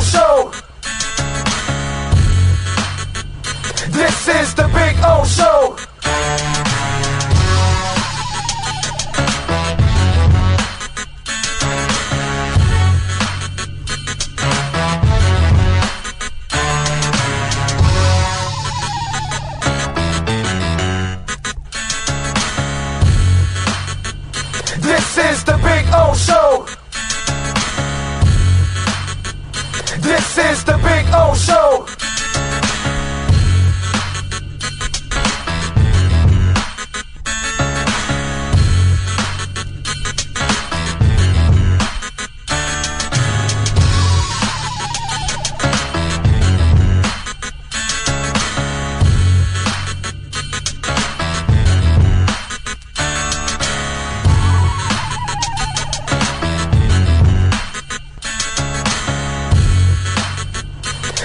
O Show. This is the Big O Show. This is the Big O Show. This is the Big O Show.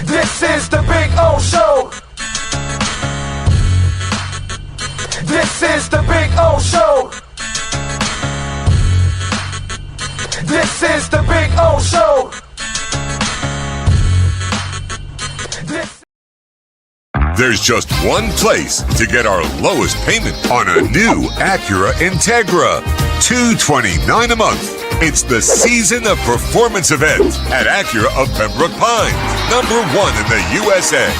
This is the Big O Show. This is the Big O Show. This is the Big O Show. There's just one place to get our lowest payment on a new Acura Integra. $229 a month. It's the season of performance event at Acura of Pembroke Pines, #1 in the USA.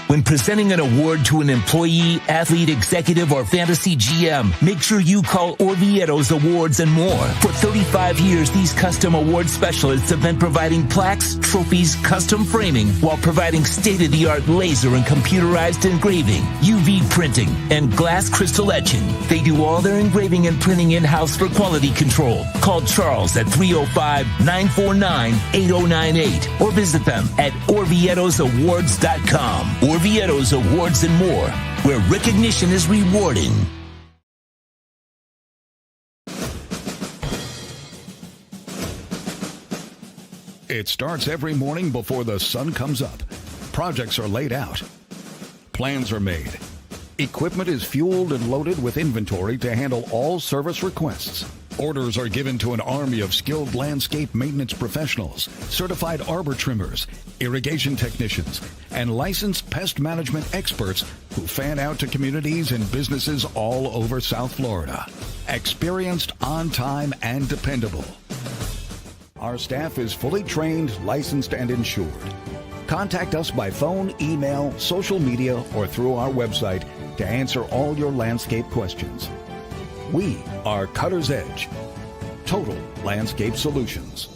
When presenting an award to an employee, athlete, executive, or fantasy GM, make sure you call Orvieto's Awards and More. For 35 years, these custom award specialists have been providing plaques, trophies, custom framing, while providing state-of-the-art laser and computerized engraving, UV printing, and glass crystal etching. They do all their engraving and printing in-house for quality control. Call Charles at 305-949-8098 or visit them at orvietosawards.com. Orvieto's Awards and More, where recognition is rewarding. It starts every morning before the sun comes up. Projects are laid out. Plans are made. Equipment is fueled and loaded with inventory to handle all service requests. Orders are given to an army of skilled landscape maintenance professionals, certified arbor trimmers, irrigation technicians, and licensed pest management experts who fan out to communities and businesses all over South Florida. Experienced, on time, and dependable. Our staff is fully trained, licensed, and insured. Contact us by phone, email, social media, or through our website to answer all your landscape questions. We are Cutter's Edge. Total Landscape Solutions.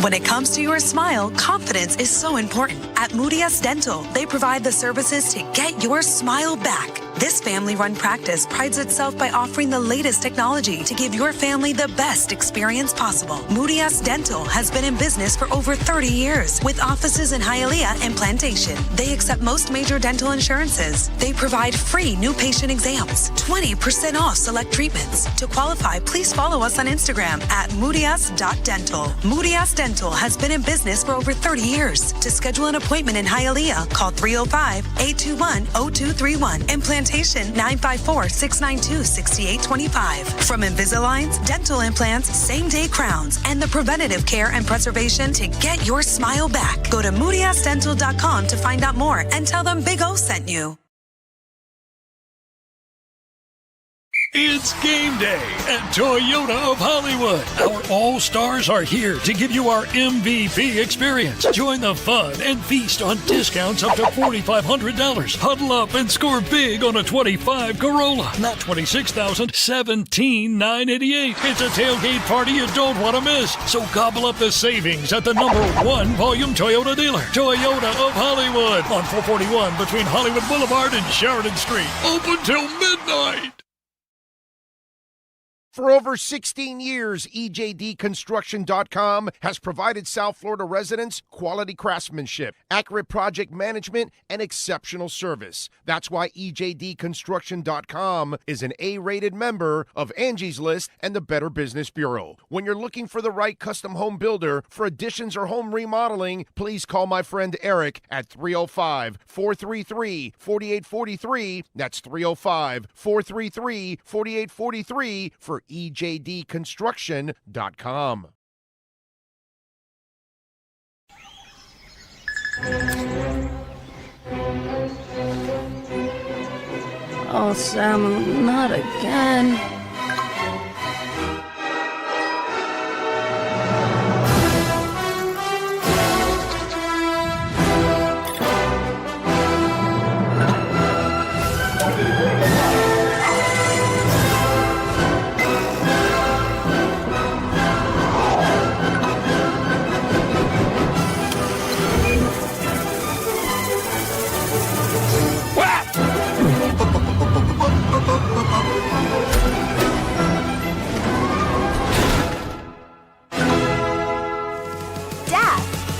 When it comes to your smile, confidence is so important. At Moody S Dental, they provide the services to get your smile back. This family-run practice prides itself by offering the latest technology to give your family the best experience possible. Moody S Dental has been in business for over 30 years with offices in Hialeah and Plantation. They accept most major dental insurances. They provide free new patient exams, 20% off select treatments. To qualify, please follow us on Instagram at moodys.dental. Moody S Dental has been in business for over 30 years. To schedule an appointment in Hialeah, call 305-821-0231 and Plantation 954-692-6825. From Invisaligns, dental implants, same-day crowns, and the preventative care and preservation to get your smile back. Go to moodysdental.com to find out more and tell them Big O sent you. It's game day at Toyota of Hollywood. Our all-stars are here to give you our MVP experience. Join the fun and feast on discounts up to $4,500. Huddle up and score big on a 25 Corolla. Not $26,000, $17,988. It's a tailgate party you don't want to miss. So gobble up the savings at the #1 volume Toyota dealer. Toyota of Hollywood on 441 between Hollywood Boulevard and Sheridan Street. Open till midnight. For over 16 years, EJDconstruction.com has provided South Florida residents quality craftsmanship, accurate project management, and exceptional service. That's why EJDconstruction.com is an A-rated member of Angie's List and the Better Business Bureau. When you're looking for the right custom home builder for additions or home remodeling, please call my friend Eric at 305-433-4843. That's 305-433-4843 for ejdconstruction.com. Oh, Sam, not again.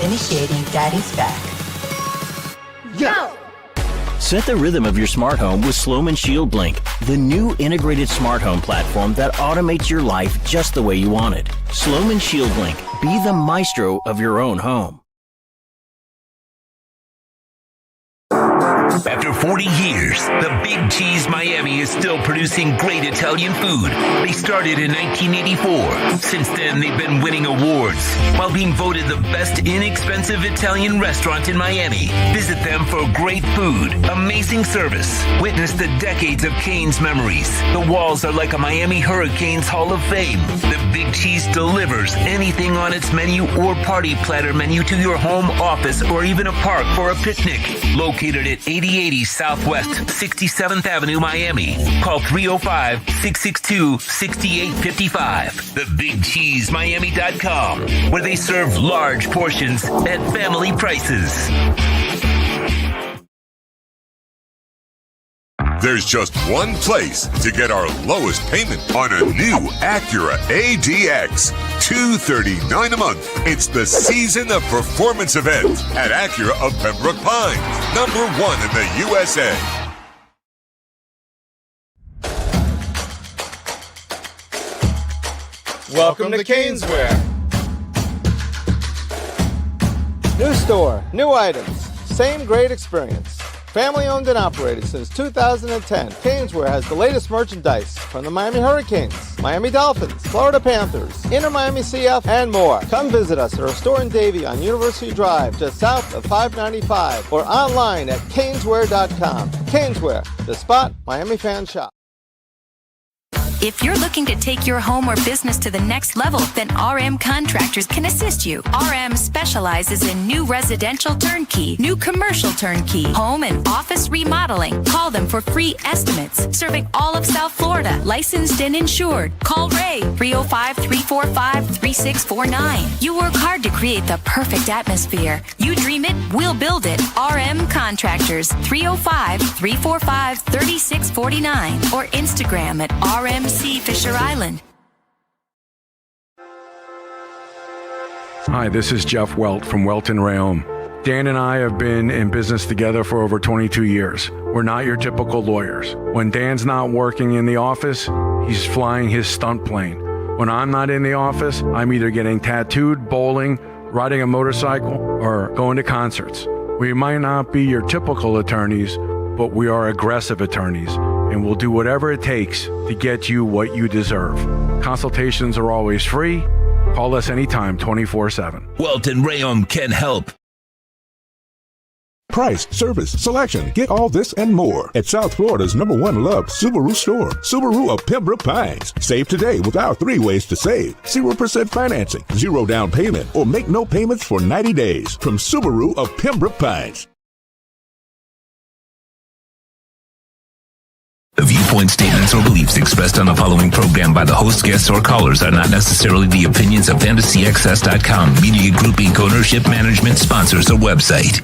Initiating Daddy's back. Go! Set the rhythm of your smart home with Sloman Shield Blink, the new integrated smart home platform that automates your life just the way you want it. Sloman Shield Blink. Be the maestro of your own home. After 40 years, the Big Cheese Miami is still producing great Italian food. They started in 1984. Since then, they've been winning awards while being voted the best inexpensive Italian restaurant in Miami. Visit them for great food, amazing service. Witness the decades of Cane's memories. The walls are like a Miami Hurricanes Hall of Fame. The Big Cheese delivers anything on its menu or party platter menu to your home, office, or even a park for a picnic. Located at 8080 Southwest 67th Avenue, Miami. Call 305-662-6855. TheBigCheeseMiami.com, where they serve large portions at family prices. There's just one place to get our lowest payment on a new Acura ADX. $239 a month. It's the season of performance event at Acura of Pembroke Pines, #1 in the USA. Welcome to Caneswear. New store, new items, same great experience. Family owned and operated since 2010, Caneswear has the latest merchandise from the Miami Hurricanes, Miami Dolphins, Florida Panthers, Inter Miami CF, and more. Come visit us at our store in Davie on University Drive, just south of 595, or online at caneswear.com. Caneswear, the spot Miami fans shop. If you're looking to take your home or business to the next level, then RM Contractors can assist you. RM specializes in new residential turnkey, new commercial turnkey, home and office remodeling. Call them for free estimates. Serving all of South Florida, licensed and insured. Call Ray, 305-345-3649. You work hard to create the perfect atmosphere. You dream it, we'll build it. RM Contractors, 305-345-3649. Or Instagram at RMC Fisher Island. Hi, this is Jeff Welt from Welton Rayom. Dan and I have been in business together for over 22 years. We're not your typical lawyers. When Dan's not working in the office, he's flying his stunt plane. When I'm not in the office, I'm either getting tattooed, bowling, riding a motorcycle, or going to concerts. We might not be your typical attorneys, but we are aggressive attorneys, and we'll do whatever it takes to get you what you deserve. Consultations are always free. Call us anytime, 24/7. Welton Rayom can help. Price, service, selection. Get all this and more at South Florida's #1 loved Subaru store, Subaru of Pembroke Pines. Save today with our 3 ways to save. 0% financing, 0 down payment, or make no payments for 90 days from Subaru of Pembroke Pines. The viewpoint, statements, or beliefs expressed on the following program by the host, guests, or callers are not necessarily the opinions of FantasyXS.com, Media Group Inc., ownership, management, sponsors, or website.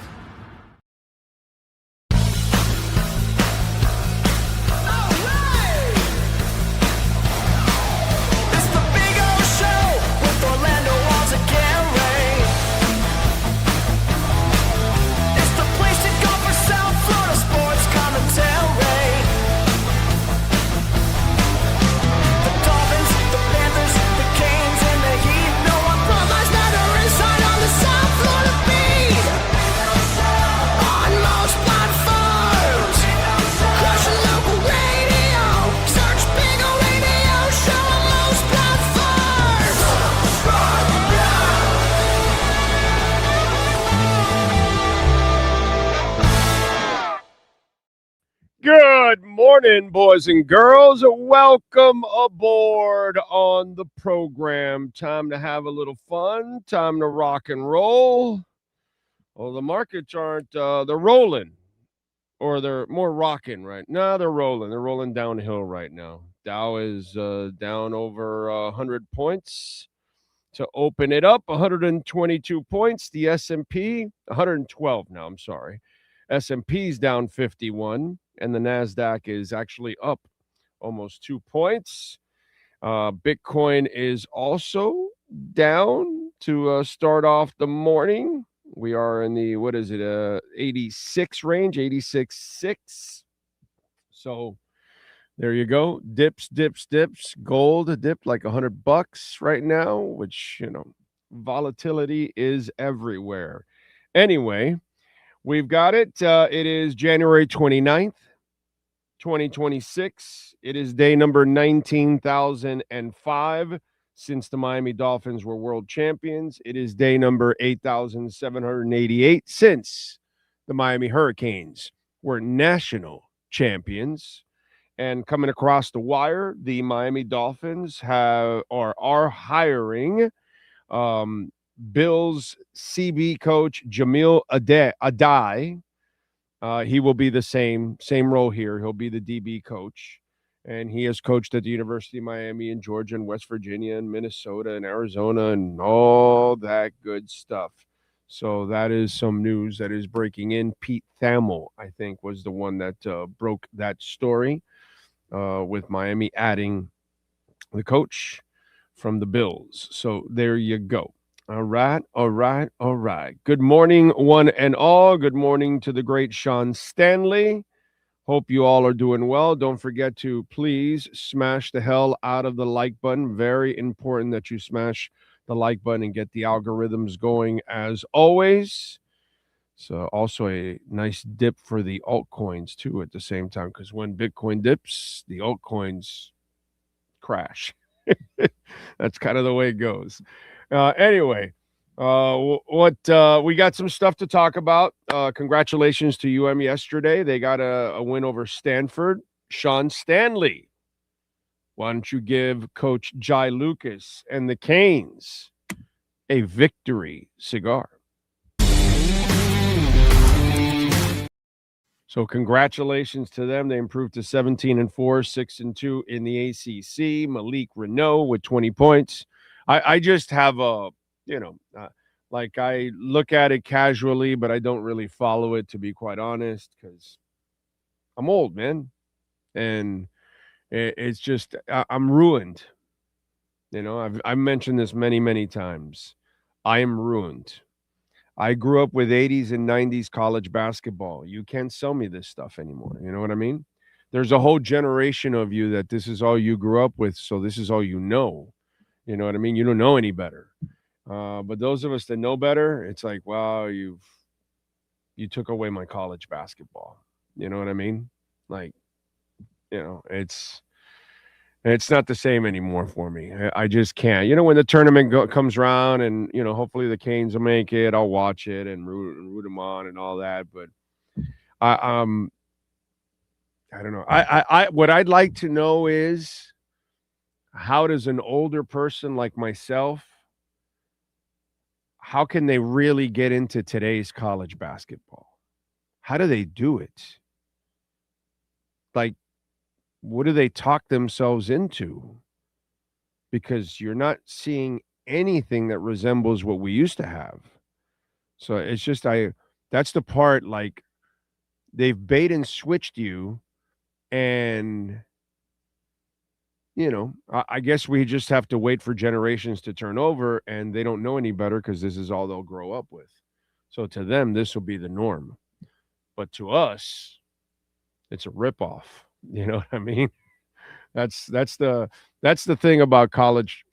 Good morning, boys and girls. Welcome aboard on the program. Time to have a little fun. Time to rock and roll. Well, the markets aren't, they're rolling. Or they're more rocking, right? No, they're rolling. They're rolling downhill right now. Dow is down over 100 points to open it up. 122 points. The S&P, 112 now, I'm sorry. S&P's down 51, and the NASDAQ is actually up almost 2 points. Bitcoin is also down to start off the morning. We are in the, 86 range, 86.6. So there you go. Dips. Gold dipped like $100 right now, which, volatility is everywhere. Anyway, we've got it. It is January 29th, 2026. It is day number 19,005 since the Miami Dolphins were world champions. It is day number 8,788 since the Miami Hurricanes were national champions. And coming across the wire, the Miami Dolphins are hiring Bills CB coach Jamil Adai. He will be the same role here. He'll be the DB coach. And he has coached at the University of Miami and Georgia and West Virginia and Minnesota and Arizona and all that good stuff. So that is some news that is breaking in. Pete Thamel, I think, was the one that broke that story with Miami adding the coach from the Bills. So there you go. All right. Good morning, one and all. Good morning to the great Sean Stanley. Hope you all are doing well. Don't forget to please smash the hell out of the like button. Very important that you smash the like button and get the algorithms going as always. So also a nice dip for the altcoins too at the same time, because when Bitcoin dips, the altcoins crash. That's kind of the way it goes. Anyway, we got some stuff to talk about. Congratulations to UM yesterday. They got a win over Stanford. Sean Stanley, why don't you give Coach Jai Lucas and the Canes a victory cigar? So congratulations to them. They improved to 17-4, 6-2 in the ACC. Malik Renault with 20 points. I just have I look at it casually, but I don't really follow it, to be quite honest, because I'm old, man. And it's just, I'm ruined. I've mentioned this many, many times. I am ruined. I grew up with 80s and 90s college basketball. You can't sell me this stuff anymore. You know what I mean? There's a whole generation of you that this is all you grew up with, so this is all you know. You know what I mean? You don't know any better. But those of us that know better, it's like, wow, you took away my college basketball. You know what I mean? Like, it's not the same anymore for me. I just can't. When the tournament comes around and, hopefully the Canes will make it, I'll watch it and root them on and all that. But I don't know. What I'd like to know is, how does an older person like myself, how can they really get into today's college basketball? How do they do it? Like, what do they talk themselves into? Because you're not seeing anything that resembles what we used to have. So it's just, that's the part, like, they've bait and switched you. And, I guess we just have to wait for generations to turn over, and they don't know any better because this is all they'll grow up with. So to them, this will be the norm. But to us, it's a ripoff. You know what I mean? That's the thing about college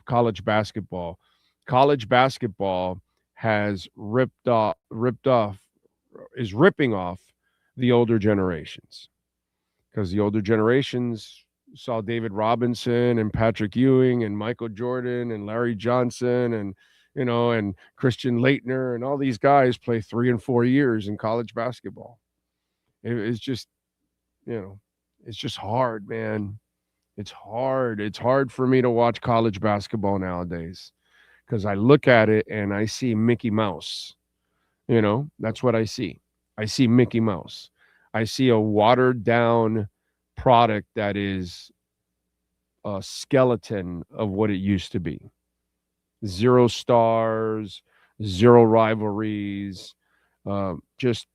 basketball. College basketball is ripping off the older generations, because the older generations saw David Robinson and Patrick Ewing and Michael Jordan and Larry Johnson and and Christian Laettner and all these guys play 3 and 4 years in college basketball. It's just, It's just hard, man. It's hard. It's hard for me to watch college basketball nowadays because I look at it and I see Mickey Mouse. That's what I see. I see Mickey Mouse. I see a watered down product that is a skeleton of what it used to be. 0 stars, 0 rivalries. Just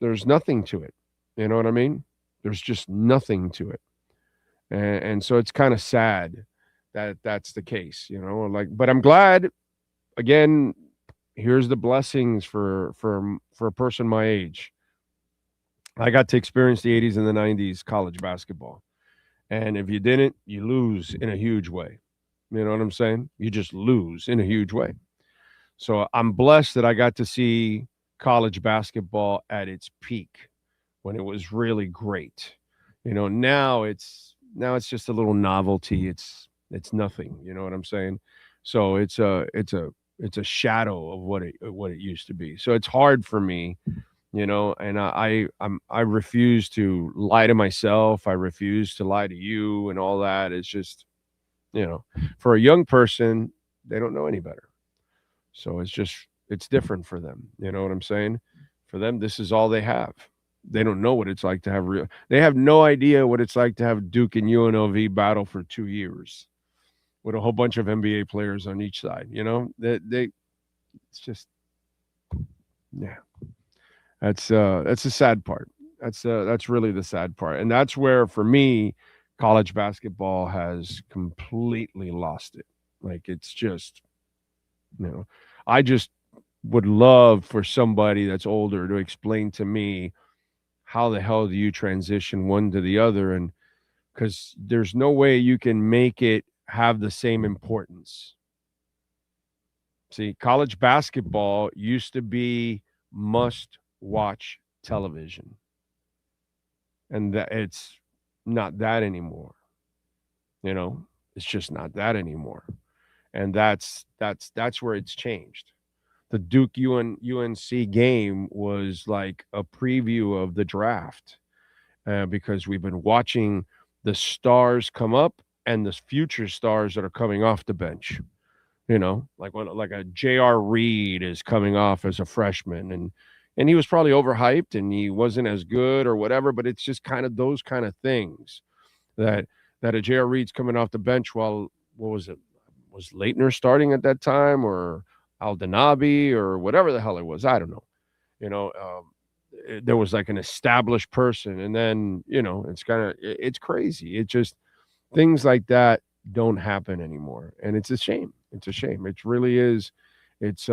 there's nothing to it. You know what I mean? There's just nothing to it. And so it's kind of sad that that's the case, but I'm glad. Again, here's the blessings for a person my age. I got to experience the 80s and the 90s college basketball. And if you didn't, you lose in a huge way. You know what I'm saying? You just lose in a huge way. So I'm blessed that I got to see college basketball at its peak when it was really great. Now it's just a little novelty. It's nothing. You know what I'm saying? So it's a shadow of what it used to be. So it's hard for me, and I refuse to lie to myself. I refuse to lie to you and all that. It's just, for a young person, they don't know any better. So it's different for them. You know what I'm saying? For them, this is all they have. They don't know what it's like to have they have no idea what it's like to have Duke and UNLV battle for 2 years with a whole bunch of NBA players on each side. It's just, yeah, that's the sad part. That's really the sad part. And that's where, for me, college basketball has completely lost it. Like, it's just, I just would love for somebody that's older to explain to me, how the hell do you transition one to the other? And because there's no way you can make it have the same importance. See, college basketball used to be must-watch television. And that it's not that anymore. It's just not that anymore. And that's where it's changed. The Duke UNC game was like a preview of the draft, because we've been watching the stars come up and the future stars that are coming off the bench. Like a J.R. Reed is coming off as a freshman, and he was probably overhyped and he wasn't as good or whatever. But it's just kind of those kind of things that a J.R. Reed's coming off the bench while, what was it? Was Leitner starting at that time, or Aldanabi, or whatever the hell it was? I don't know. There was like an established person, and then, it's crazy. It just, things like that don't happen anymore. And it's a shame. It's a shame. It really is. It's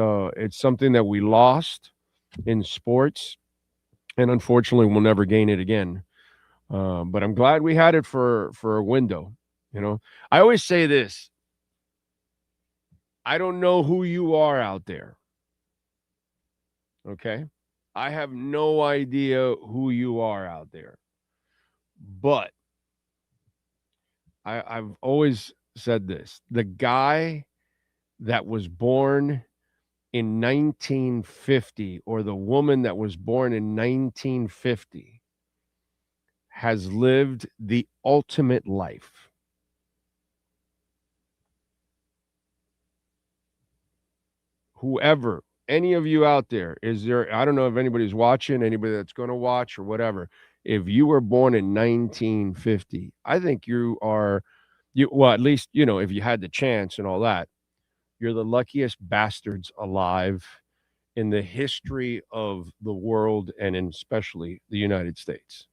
something that we lost in sports, and unfortunately we'll never gain it again. But I'm glad we had it for a window. I always say this. I don't know who you are out there. Okay? I have no idea who you are out there. But I've always said this. The guy that was born in 1950, or the woman that was born in 1950, has lived the ultimate life. Whoever, any of you out there, I don't know if anybody's watching, anybody that's going to watch or whatever. If you were born in 1950, I think well, at least, if you had the chance and all that, you're the luckiest bastards alive in the history of the world, and especially the United States.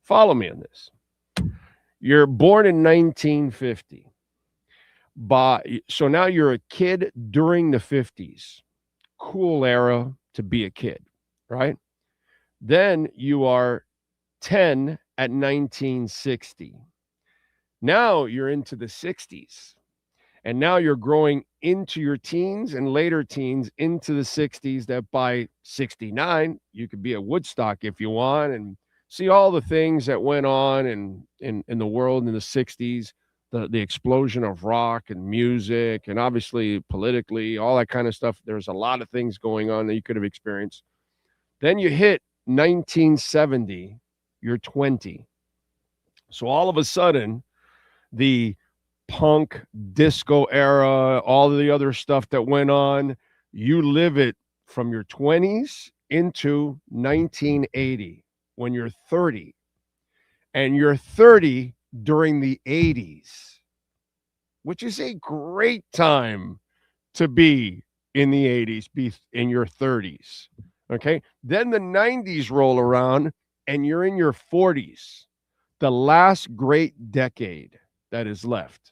Follow me on this. You're born in 1950. So now you're a kid during the 50s. Cool era to be a kid, right? Then you are 10 at 1960. Now you're into the 60s. And now you're growing into your teens and later teens into the 60s, that by 69, you could be at Woodstock if you want and see all the things that went on in the world in the 60s. The explosion of rock and music, and obviously politically, all that kind of stuff. There's a lot of things going on that you could have experienced. Then you hit 1970, you're 20. So all of a sudden, the punk disco era, all the other stuff that went on, you live it from your 20s into 1980 when you're 30. And you're 30 during the 80s, which is a great time to be in the 80s, be in your 30s. Okay. Then the 90s roll around and you're in your 40s, the last great decade that is left.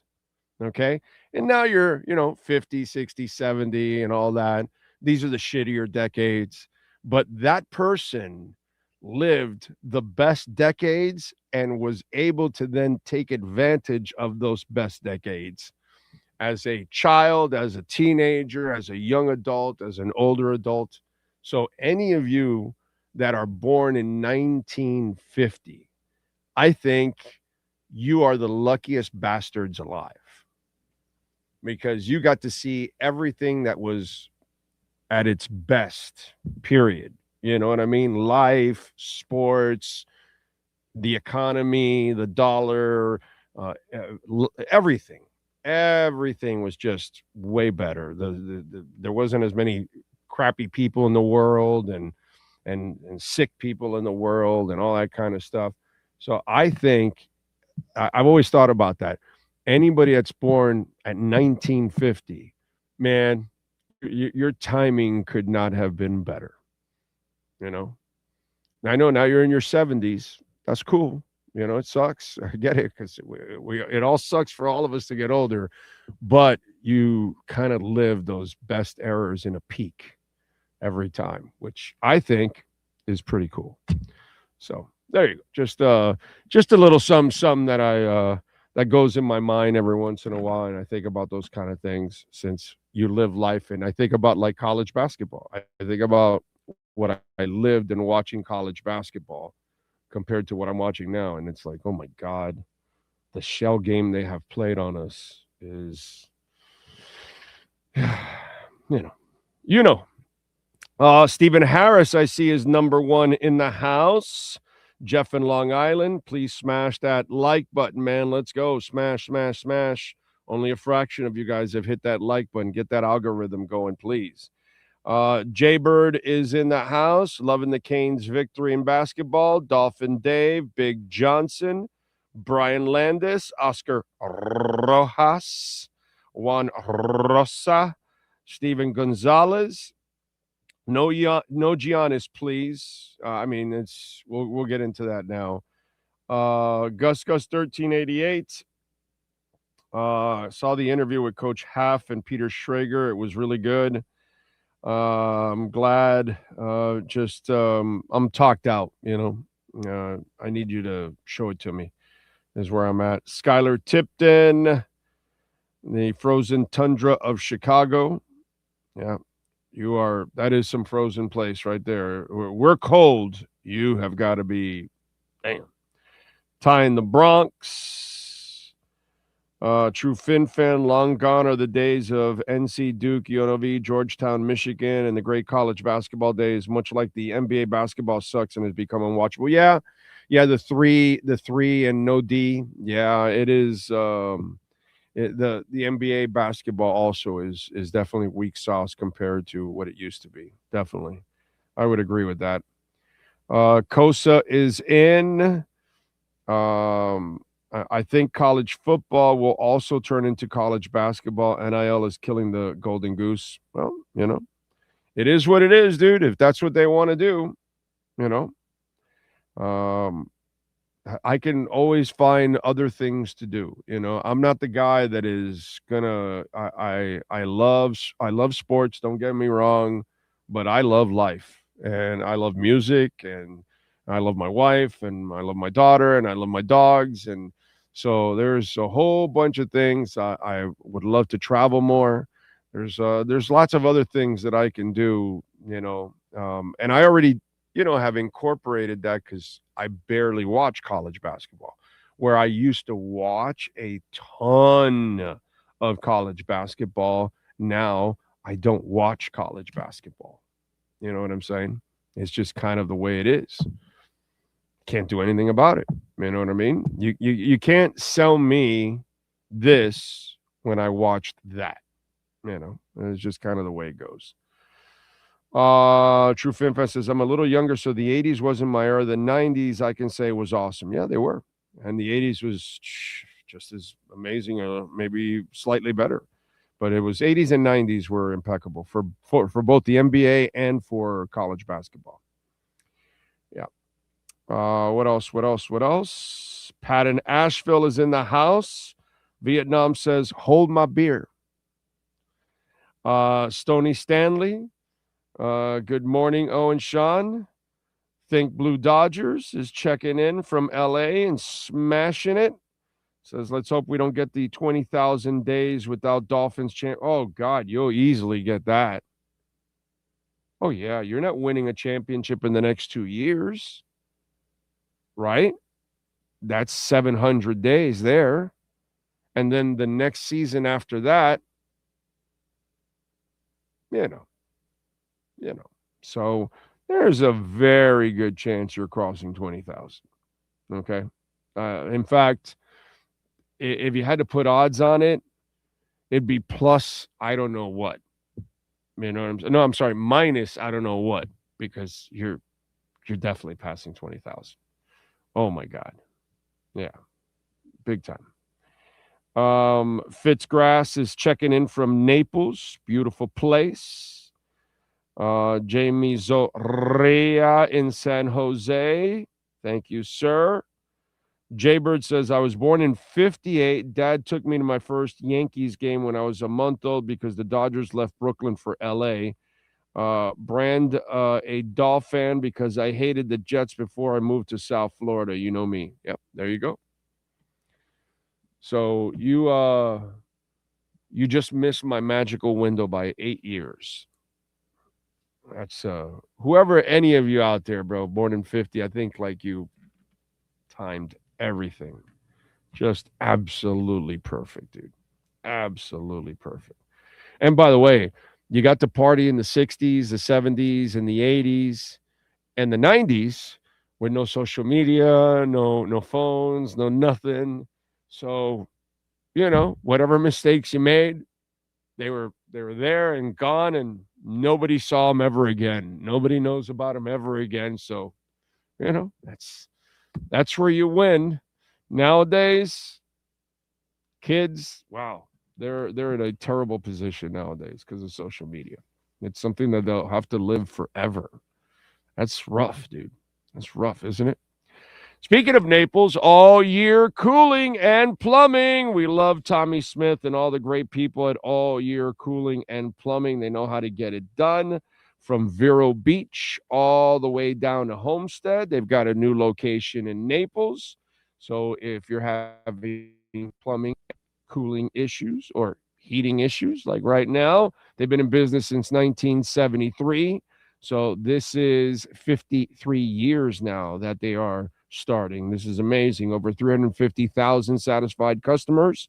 Okay. And now you're, 50, 60, 70 and all that. These are the shittier decades. But that person lived the best decades and was able to then take advantage of those best decades as a child, as a teenager, as a young adult, as an older adult. So any of you that are born in 1950, I think you are the luckiest bastards alive, because you got to see everything that was at its best, period. You know what I mean? Life, sports, the economy, the dollar, everything. Everything was just way better. There wasn't as many crappy people in the world and sick people in the world and all that kind of stuff. So I think I've always thought about that. Anybody that's born at 1950, man, your timing could not have been better. I know now you're in your 70s. That's cool. It sucks. I get it, because it all sucks for all of us to get older, but you kind of live those best eras in a peak every time, which I think is pretty cool. So there you go. Just a little something that that goes in my mind every once in a while, and I think about those kind of things since you live life, and I think about like college basketball. I think about what I lived in watching college basketball compared to what I'm watching now, and it's like, oh my God, the shell game they have played on us is, Stephen Harris, I see, is number one in the house. Jeff in Long Island, please smash that like button, man. Let's go. Smash, smash, smash. Only a fraction of you guys have hit that like button. Get that algorithm going, please. Jaybird is in the house, loving the Canes' victory in basketball. Dolphin Dave, Big Johnson, Brian Landis, Oscar Rojas, Juan Rosa, Steven Gonzalez. No Giannis, please. We'll get into that now. Gus 1388. Saw the interview with Coach Haff and Peter Schrager. It was really good. I'm glad. I'm talked out. I need you to show it to me. Is where I'm at. Skylar Tipton, the frozen tundra of Chicago. Yeah. You are, that is some frozen place right there. We're cold. You have got to be, damn. Ty in the Bronx. True Fin fan, long gone are the days of NC, Duke, UNLV, Georgetown, Michigan, and the great college basketball days. Much like the NBA basketball sucks and has become unwatchable. Yeah, the three and no D. Yeah, it is. The NBA basketball also is definitely weak sauce compared to what it used to be. Definitely. I would agree with that. Kosa is in. I think college football will also turn into college basketball. NIL is killing the golden goose. Well, it is what it is, dude. If that's what they want to do, I can always find other things to do. I'm not the guy that is gonna. I love sports. Don't get me wrong, but I love life and I love music and I love my wife and I love my daughter and I love my dogs, and so there's a whole bunch of things. I would love to travel more. There's lots of other things that I can do. And I already have incorporated that because I barely watch college basketball, where I used to watch a ton of college basketball. Now I don't watch college basketball. You know what I'm saying? It's just kind of the way it is. can't do anything about it. You know what I mean? You can't sell me this when I watched that. You know, it's just kind of the way it goes. True FinFest says, I'm a little younger, so the 80s wasn't my era. The 90s, I can say, was awesome. Yeah, they were. And the 80s was just as amazing, maybe slightly better. But it was 80s and 90s were impeccable for both the NBA and for college basketball. Yeah. What else? Pat in Asheville is in the house. Vietnam says, hold my beer. Stony Stanley. Good morning, Owen Sean. Think Blue Dodgers is checking in from LA and smashing it. Says, let's hope we don't get the 20,000 days without Dolphins champ. Oh, God, you'll easily get that. Oh, yeah, you're not winning a championship in the next 2 years, right? That's 700 days there. And then the next season after that, you know. So there's a very good chance you're crossing 20,000. Okay. In fact, if you had to put odds on it, it'd be plus, I don't know what. You know what I'm saying? No, I'm sorry, minus, I don't know what, because you're definitely passing 20,000. Oh my God. Yeah. Big time. Fitzgrass is checking in from Naples. Beautiful place. Jamie Zorea in San Jose. Thank you, sir. Jaybird says, I was born in 58. Dad took me to my first Yankees game when I was a month old because the Dodgers left Brooklyn for L.A. Brand, a Dolphin fan because I hated the Jets before I moved to South Florida. You know me. Yep, there you go. So you just missed my magical window by 8 years. That's whoever, any of you out there, bro, born in 50, I think like you timed everything. Just absolutely perfect, dude. Absolutely perfect. And by the way, you got to party in the 60s, the 70s, and the 80s, and the 90s with no social media, no phones, no nothing. So, you know, whatever mistakes you made, they were there and gone, and nobody saw them ever again. Nobody knows about them ever again. So, you know, that's where you win. Nowadays, kids, wow, they're in a terrible position nowadays because of social media. It's something that they'll have to live forever. That's rough, dude. That's rough, isn't it? Speaking of Naples, all year cooling and plumbing. We love Tommy Smith and all the great people at All Year Cooling and Plumbing. They know how to get it done from Vero Beach all the way down to Homestead. They've got a new location in Naples. So if you're having plumbing, cooling issues or heating issues like right now, they've been in business since 1973. So this is 53 years now that they are starting. This is amazing. Over 350,000 satisfied customers.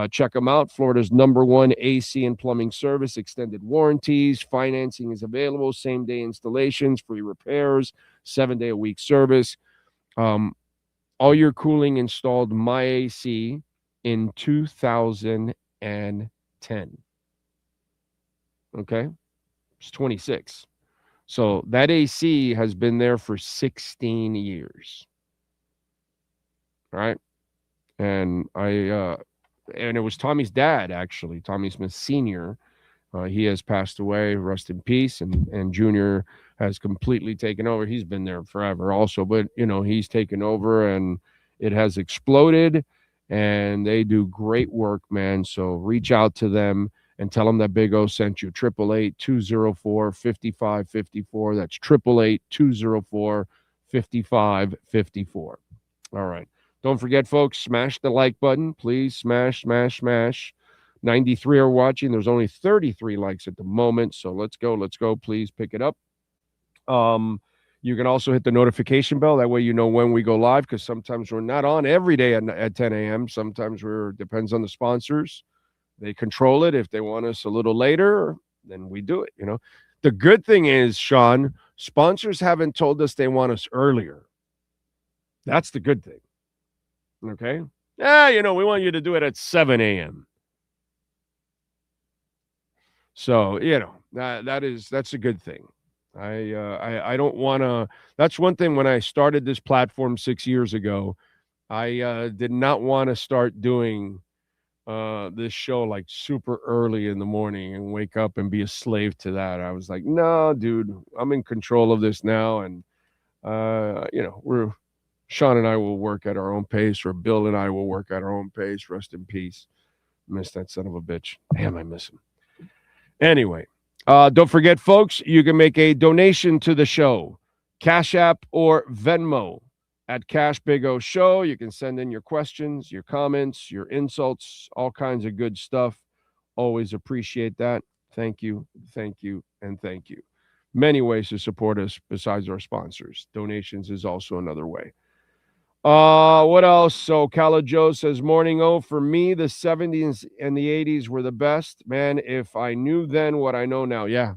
Check them out. Florida's #1 AC and plumbing service, extended warranties, financing is available, same-day installations, free repairs, 7-day-a-week service. All Year Cooling installed my AC in 2010. Okay? It's 26. So that AC has been there for 16 years. All right. And and it was Tommy's dad, actually, Tommy Smith Sr. He has passed away, rest in peace. And Junior has completely taken over. He's been there forever also, but, you know, he's taken over and it has exploded and they do great work, man. So reach out to them and tell them that Big O sent you. 888-204-5554. That's 888-204-5554. All right. Don't forget, folks, smash the like button. Please smash. 93 are watching. There's only 33 likes at the moment. So let's go. Please pick it up. You can also hit the notification bell. That way you know when we go live, because sometimes we're not on every day at 10 a.m. Sometimes depends on the sponsors. They control it. If they want us a little later, then we do it, you know. The good thing is, Sean, sponsors haven't told us they want us earlier. That's the good thing. Okay? We want you to do it at 7 a.m. So, that's a good thing. I don't want to. That's one thing. When I started this platform 6 years ago, I did not want to start doing this show like super early in the morning and wake up and be a slave to that. I was like, no, dude, I'm in control of this now, and Sean and I will work at our own pace, or Bill and I will work at our own pace. Rest in peace. Miss that son of a bitch. Damn, I miss him. Anyway, don't forget, folks, you can make a donation to the show, Cash App or Venmo at Cash Big O Show. You can send in your questions, your comments, your insults, all kinds of good stuff. Always appreciate that. Thank you, and thank you. Many ways to support us besides our sponsors. Donations is also another way. What else? So Cala Joe says, morning, for me, the 70s and the 80s were the best. Man, if I knew then what I know now. Yeah,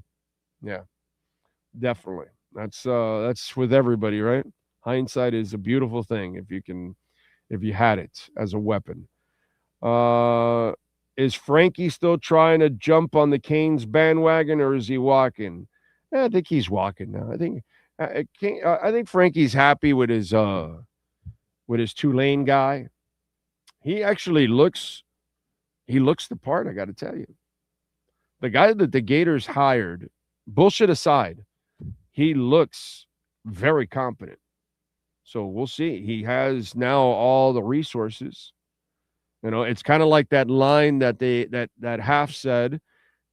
definitely. That's with everybody, right? Hindsight is a beautiful thing if you had it as a weapon. Is Frankie still trying to jump on the Canes bandwagon, or is he walking? I think he's walking now. I think Frankie's happy with his Tulane guy. He actually looks the part, I got to tell you. The guy that the Gators hired, bullshit aside, he looks very competent. So we'll see. He has now all the resources. It's kind of like that line that that Half said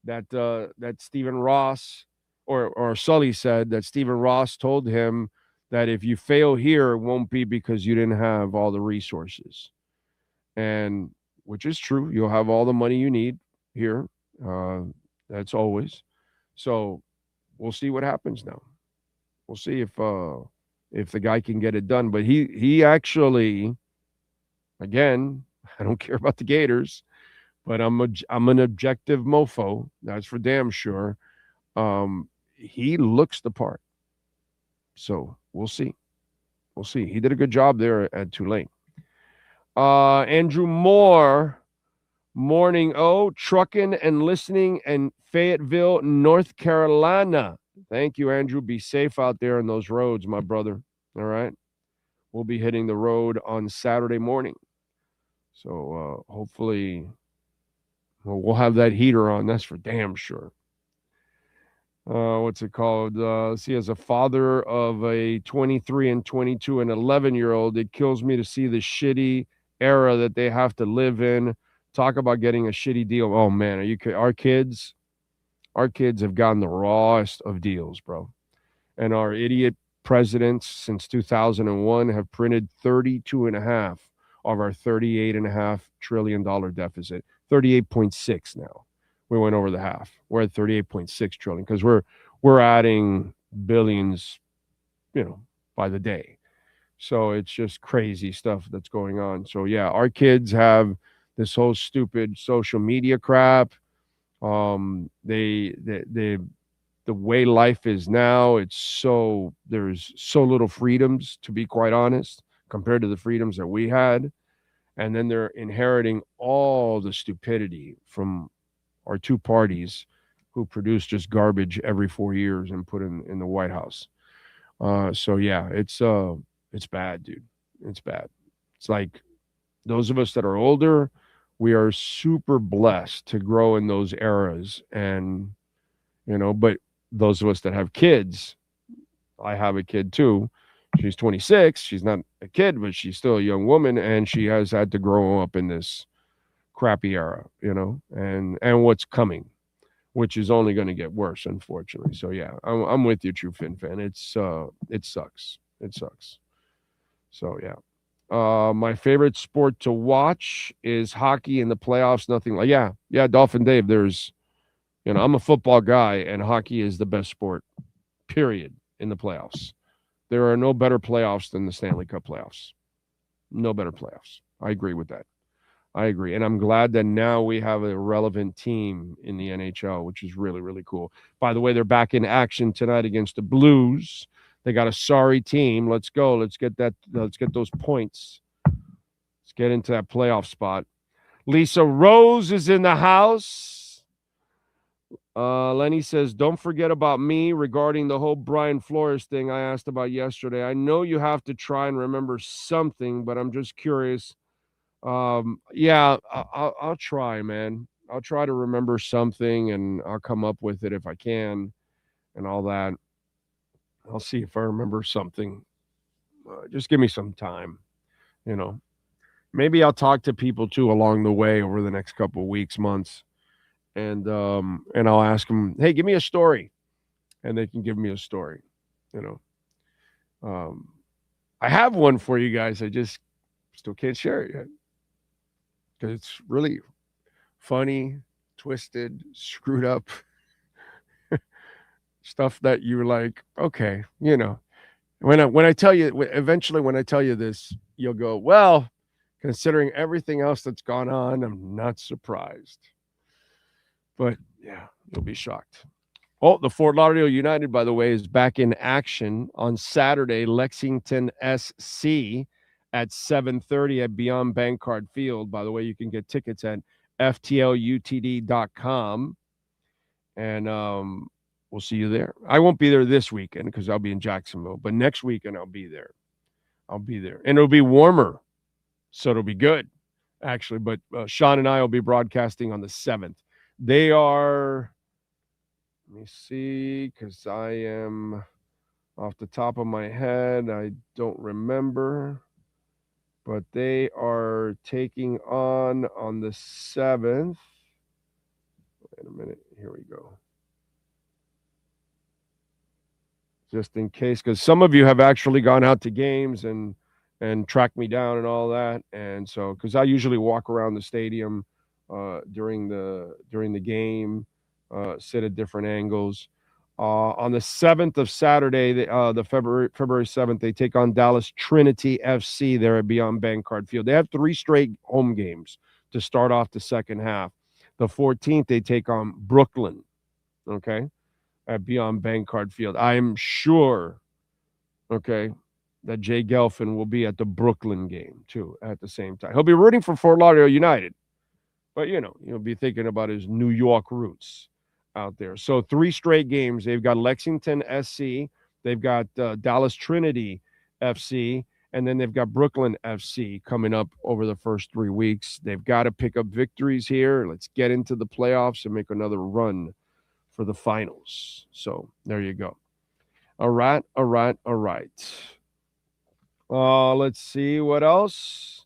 that Stephen Ross or Sully said that Stephen Ross told him that if you fail here, it won't be because you didn't have all the resources. And which is true. You'll have all the money you need here. That's always. So we'll see what happens now. We'll see if the guy can get it done. But he actually, again, I don't care about the Gators, but I'm an objective mofo. That's for damn sure. He looks the part. So we'll see. We'll see. He did a good job there at Tulane. Andrew Moore, morning, trucking and listening in Fayetteville, North Carolina. Thank you, Andrew. Be safe out there on those roads, my brother. All right. We'll be hitting the road on Saturday morning. So hopefully we'll have that heater on. That's for damn sure. What's it called? See, as a father of a 23 and 22 and 11-year-old, it kills me to see the shitty era that they have to live in. Talk about getting a shitty deal. Oh, man, our kids have gotten the rawest of deals, bro. And our idiot presidents since 2001 have printed 32.5 of our $38.5 trillion deficit. 38.6 now. We went over the half. We're at 38.6 trillion because we're adding billions, by the day. So it's just crazy stuff that's going on. So yeah, our kids have this whole stupid social media crap. The way life is now, there's so little freedoms, to be quite honest, compared to the freedoms that we had. And then they're inheriting all the stupidity from our two parties who produce just garbage every 4 years and put in the White House. So yeah, it's bad, dude. It's bad. It's like those of us that are older, we are super blessed to grow in those eras. And, but those of us that have kids, I have a kid too. She's 26. She's not a kid, but she's still a young woman. And she has had to grow up in this crappy era, and what's coming, which is only going to get worse, unfortunately. So yeah, I'm with you, True Fin fan. It sucks. So yeah, my favorite sport to watch is hockey in the playoffs. Nothing like Dolphin Dave. There's, I'm a football guy, and hockey is the best sport, period, in the playoffs. There are no better playoffs than the Stanley Cup playoffs. No better playoffs. I agree with that. I agree. And I'm glad that now we have a relevant team in the NHL, which is really, really cool. By the way, they're back in action tonight against the Blues. They got a sorry team. Let's go. Let's get those points. Let's get into that playoff spot. Lisa Rose is in the house. Lenny says, don't forget about me regarding the whole Brian Flores thing I asked about yesterday. I know you have to try and remember something, but I'm just curious. Yeah, I'll try, man. I'll try to remember something, and I'll come up with it if I can and all that. I'll see if I remember something. Just give me some time, you know. Maybe I'll talk to people, too, along the way over the next couple of weeks, months. And I'll ask them, hey, give me a story. And they can give me a story, you know. I have one for you guys. I just still can't share it yet. Because it's really funny, twisted, screwed up stuff that you're like, okay, you know. When I tell you, eventually when I tell you this, you'll go, well, considering everything else that's gone on, I'm not surprised. But, yeah, you'll be shocked. Oh, the Fort Lauderdale United, by the way, is back in action on Saturday, Lexington SC at 7:30 at Beyond Bankcard Field. By the way, you can get tickets at ftlutd.com. And we'll see you there. I won't be there this weekend because I'll be in Jacksonville. But next weekend, I'll be there. And it'll be warmer, so it'll be good, actually. But Sean and I will be broadcasting on the 7th. They are, let me see, because I am off the top of my head, I don't remember, but they are taking on the 7th. Wait a minute, here we go. Just in case, because some of you have actually gone out to games and tracked me down and all that, and so, because I usually walk around the stadium during the game, sit at different angles. On the 7th of Saturday, the February 7th, they take on Dallas Trinity FC there at Beyond Bankcard Field. They have 3 straight home games to start off the second half. The 14th, they take on Brooklyn, okay, at Beyond Bankcard Field. I am sure, okay, that Jay Gelfin will be at the Brooklyn game, too, at the same time. He'll be rooting for Fort Lauderdale United. But, you know, he'll be thinking about his New York roots out there. So 3 straight games. They've got Lexington SC. They've got Dallas Trinity FC. And then they've got Brooklyn FC coming up over the first 3 weeks. They've got to pick up victories here. Let's get into the playoffs and make another run for the finals. So there you go. All right. Let's see what else.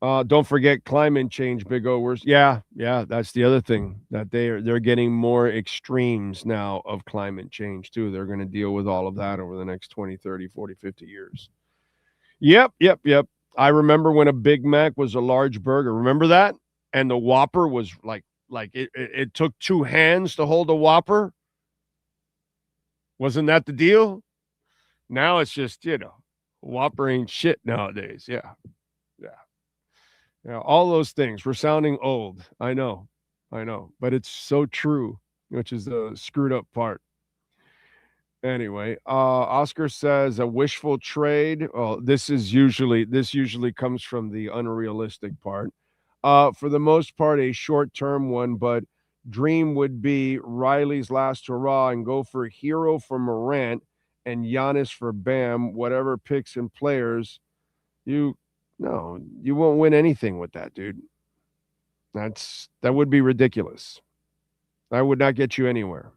Don't forget climate change, Big O. Yeah, that's the other thing, that they're getting more extremes now of climate change, too. They're going to deal with all of that over the next 20, 30, 40, 50 years. Yep. I remember when a Big Mac was a large burger. Remember that? And the Whopper was like it took 2 hands to hold a Whopper. Wasn't that the deal? Now it's just, you know, Whopper ain't shit nowadays. Yeah. All those things. We're sounding old. I know. But it's so true, which is the screwed up part. Anyway, Oscar says a wishful trade. Oh, this usually comes from the unrealistic part. For the most part, a short-term one, but dream would be Riley's last hurrah and go for Hero for Morant and Giannis for Bam. Whatever picks and players, you won't win anything with that, dude. That would be ridiculous. That would not get you anywhere.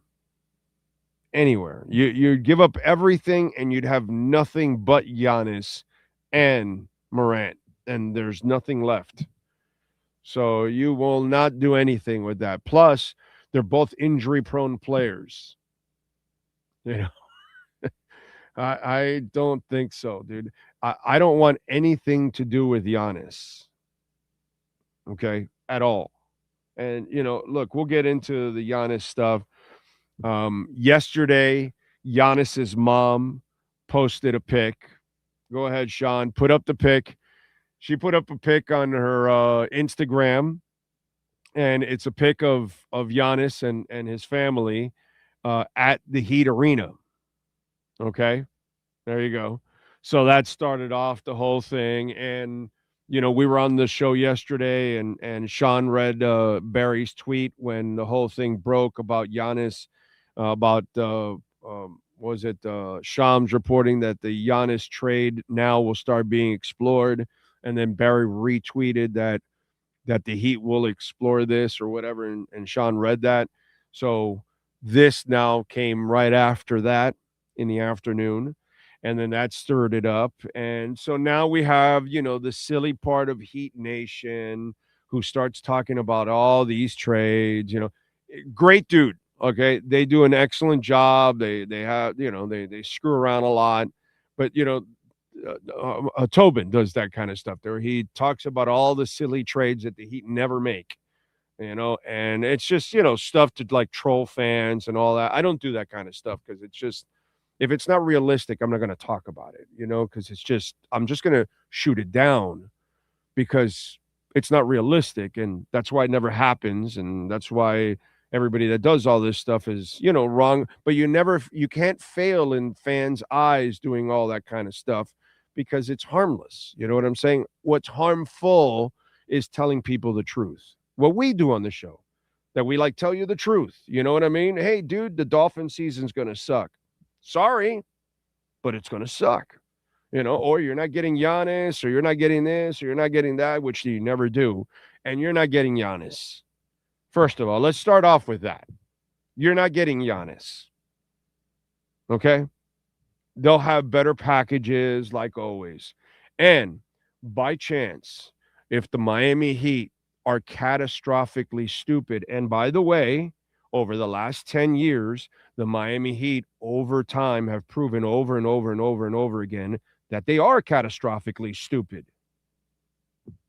You'd give up everything and you'd have nothing but Giannis and Morant, and there's nothing left. So you will not do anything with that. Plus, they're both injury-prone players. You know, I don't think so, dude. I don't want anything to do with Giannis. Okay, at all. And, you know, look, we'll get into the Giannis stuff. Yesterday, Giannis's mom posted a pic. Go ahead, Sean. Put up the pic. She put up a pic on her Instagram, and it's a pic of Giannis and his family at the Heat Arena. Okay. There you go. So that started off the whole thing. And, we were on the show yesterday and Sean read Barry's tweet when the whole thing broke about Giannis, about, was it Shams reporting that the Giannis trade now will start being explored. And then Barry retweeted that the Heat will explore this or whatever. And Sean read that. So this now came right after that in the afternoon. And then that stirred it up. And so now we have, the silly part of Heat Nation who starts talking about all these trades, great dude. Okay. They do an excellent job. They have, they screw around a lot, but, Tobin does that kind of stuff there. He talks about all the silly trades that the Heat never make, and it's just, stuff to like troll fans and all that. I don't do that kind of stuff because it's just, if it's not realistic, I'm not going to talk about it, because it's just, I'm just going to shoot it down because it's not realistic. And that's why it never happens. And that's why everybody that does all this stuff is, wrong. But you can't fail in fans' eyes doing all that kind of stuff because it's harmless. You know what I'm saying? What's harmful is telling people the truth. What we do on the show, that we tell you the truth. You know what I mean? Hey, dude, the Dolphin season's going to suck. Sorry, but it's going to suck. Or you're not getting Giannis, or you're not getting this, or you're not getting that, which you never do. And you're not getting Giannis. First of all, let's start off with that. You're not getting Giannis. Okay? They'll have better packages like always. And by chance, if the Miami Heat are catastrophically stupid, and by the way, over the last 10 years, the Miami Heat over time have proven over and over and over and over again that they are catastrophically stupid.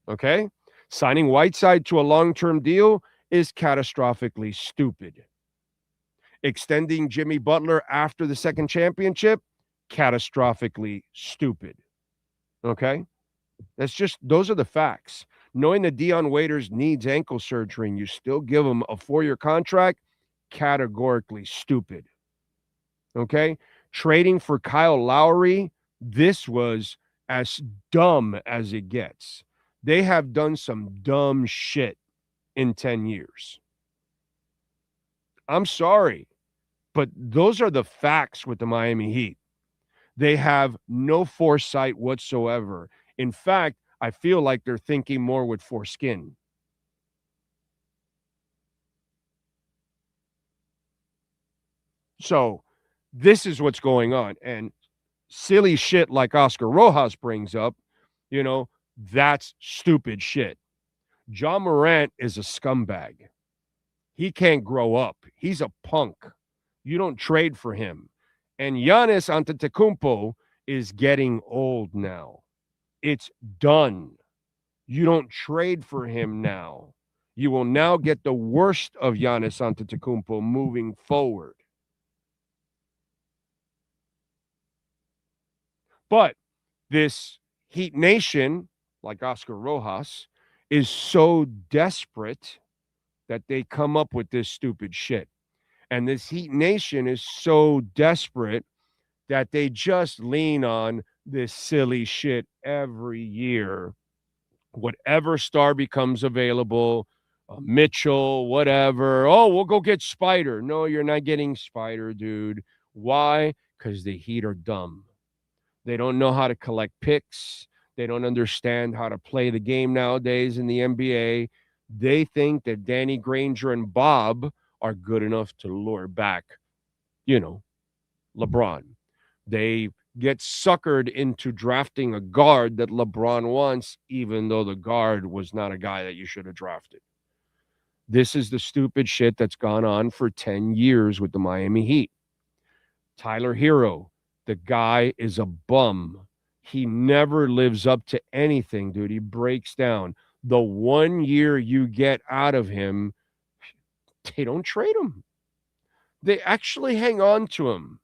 Okay? Signing Whiteside to a long-term deal is catastrophically stupid. Extending Jimmy Butler after the second championship, catastrophically stupid. Okay? Those are the facts. Knowing that Dion Waiters needs ankle surgery and you still give him a 4-year contract, categorically stupid. Okay? Trading for Kyle Lowry, this was as dumb as it gets. They have done some dumb shit in 10 years. I'm sorry, but those are the facts with the Miami Heat. They have no foresight whatsoever. In fact, I feel like they're thinking more with foreskin. So this is what's going on. And silly shit like Oscar Rojas brings up, that's stupid shit. John Morant is a scumbag. He can't grow up. He's a punk. You don't trade for him. And Giannis Antetokounmpo is getting old now. It's done. You don't trade for him now. You will now get the worst of Giannis Antetokounmpo moving forward. But this Heat Nation, like Oscar Rojas, is so desperate that they come up with this stupid shit. And this Heat Nation is so desperate that they just lean on this silly shit every year. Whatever star becomes available, Mitchell, whatever. Oh, we'll go get Spider. No, you're not getting Spider, dude. Why? Because the Heat are dumb. They don't know how to collect picks. They don't understand how to play the game nowadays in the NBA. They think that Danny Granger and Bob are good enough to lure back, LeBron. They get suckered into drafting a guard that LeBron wants, even though the guard was not a guy that you should have drafted. This is the stupid shit that's gone on for 10 years with the Miami Heat. Tyler Hero, the guy is a bum. He never lives up to anything, dude. He breaks down. The 1 year you get out of him, they don't trade him. They actually hang on to him.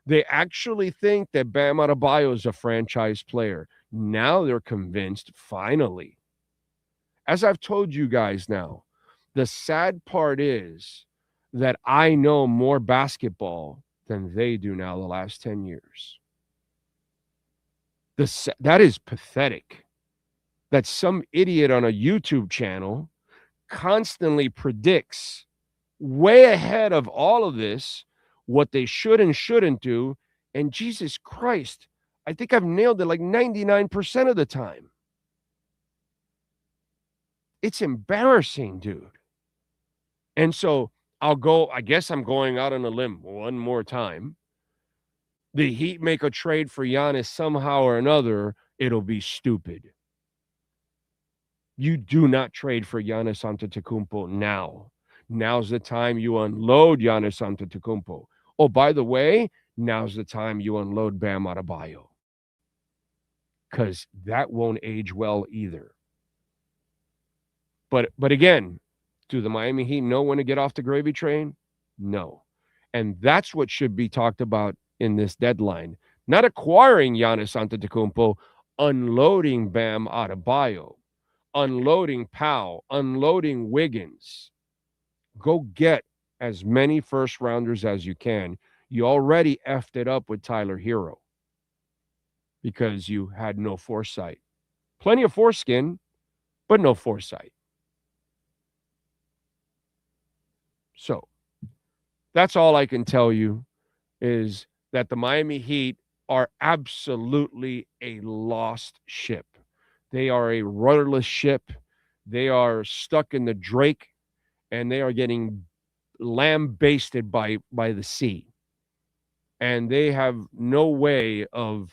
They actually think that Bam Adebayo is a franchise player. Now they're convinced, finally. As I've told you guys now, the sad part is that I know more basketball than they do now the last 10 years. That is pathetic. That some idiot on a YouTube channel constantly predicts way ahead of all of this what they should and shouldn't do. And Jesus Christ, I think I've nailed it like 99% of the time. It's embarrassing, dude. And so I guess I'm going out on a limb one more time. The Heat make a trade for Giannis somehow or another, it'll be stupid. You do not trade for Giannis Antetokounmpo now. Now's the time you unload Giannis Antetokounmpo. Oh, by the way, now's the time you unload Bam Adebayo. Because that won't age well either. But again, do the Miami Heat know when to get off the gravy train? No. And that's what should be talked about in this deadline. Not acquiring Giannis Antetokounmpo, unloading Bam Adebayo, unloading Powell, unloading Wiggins. Go get as many first-rounders as you can. You already effed it up with Tyler Hero because you had no foresight. Plenty of foreskin, but no foresight. So that's all I can tell you is that the Miami Heat are absolutely a lost ship. They are a rudderless ship. They are stuck in the Drake, and they are getting lambasted by the sea. And they have no way of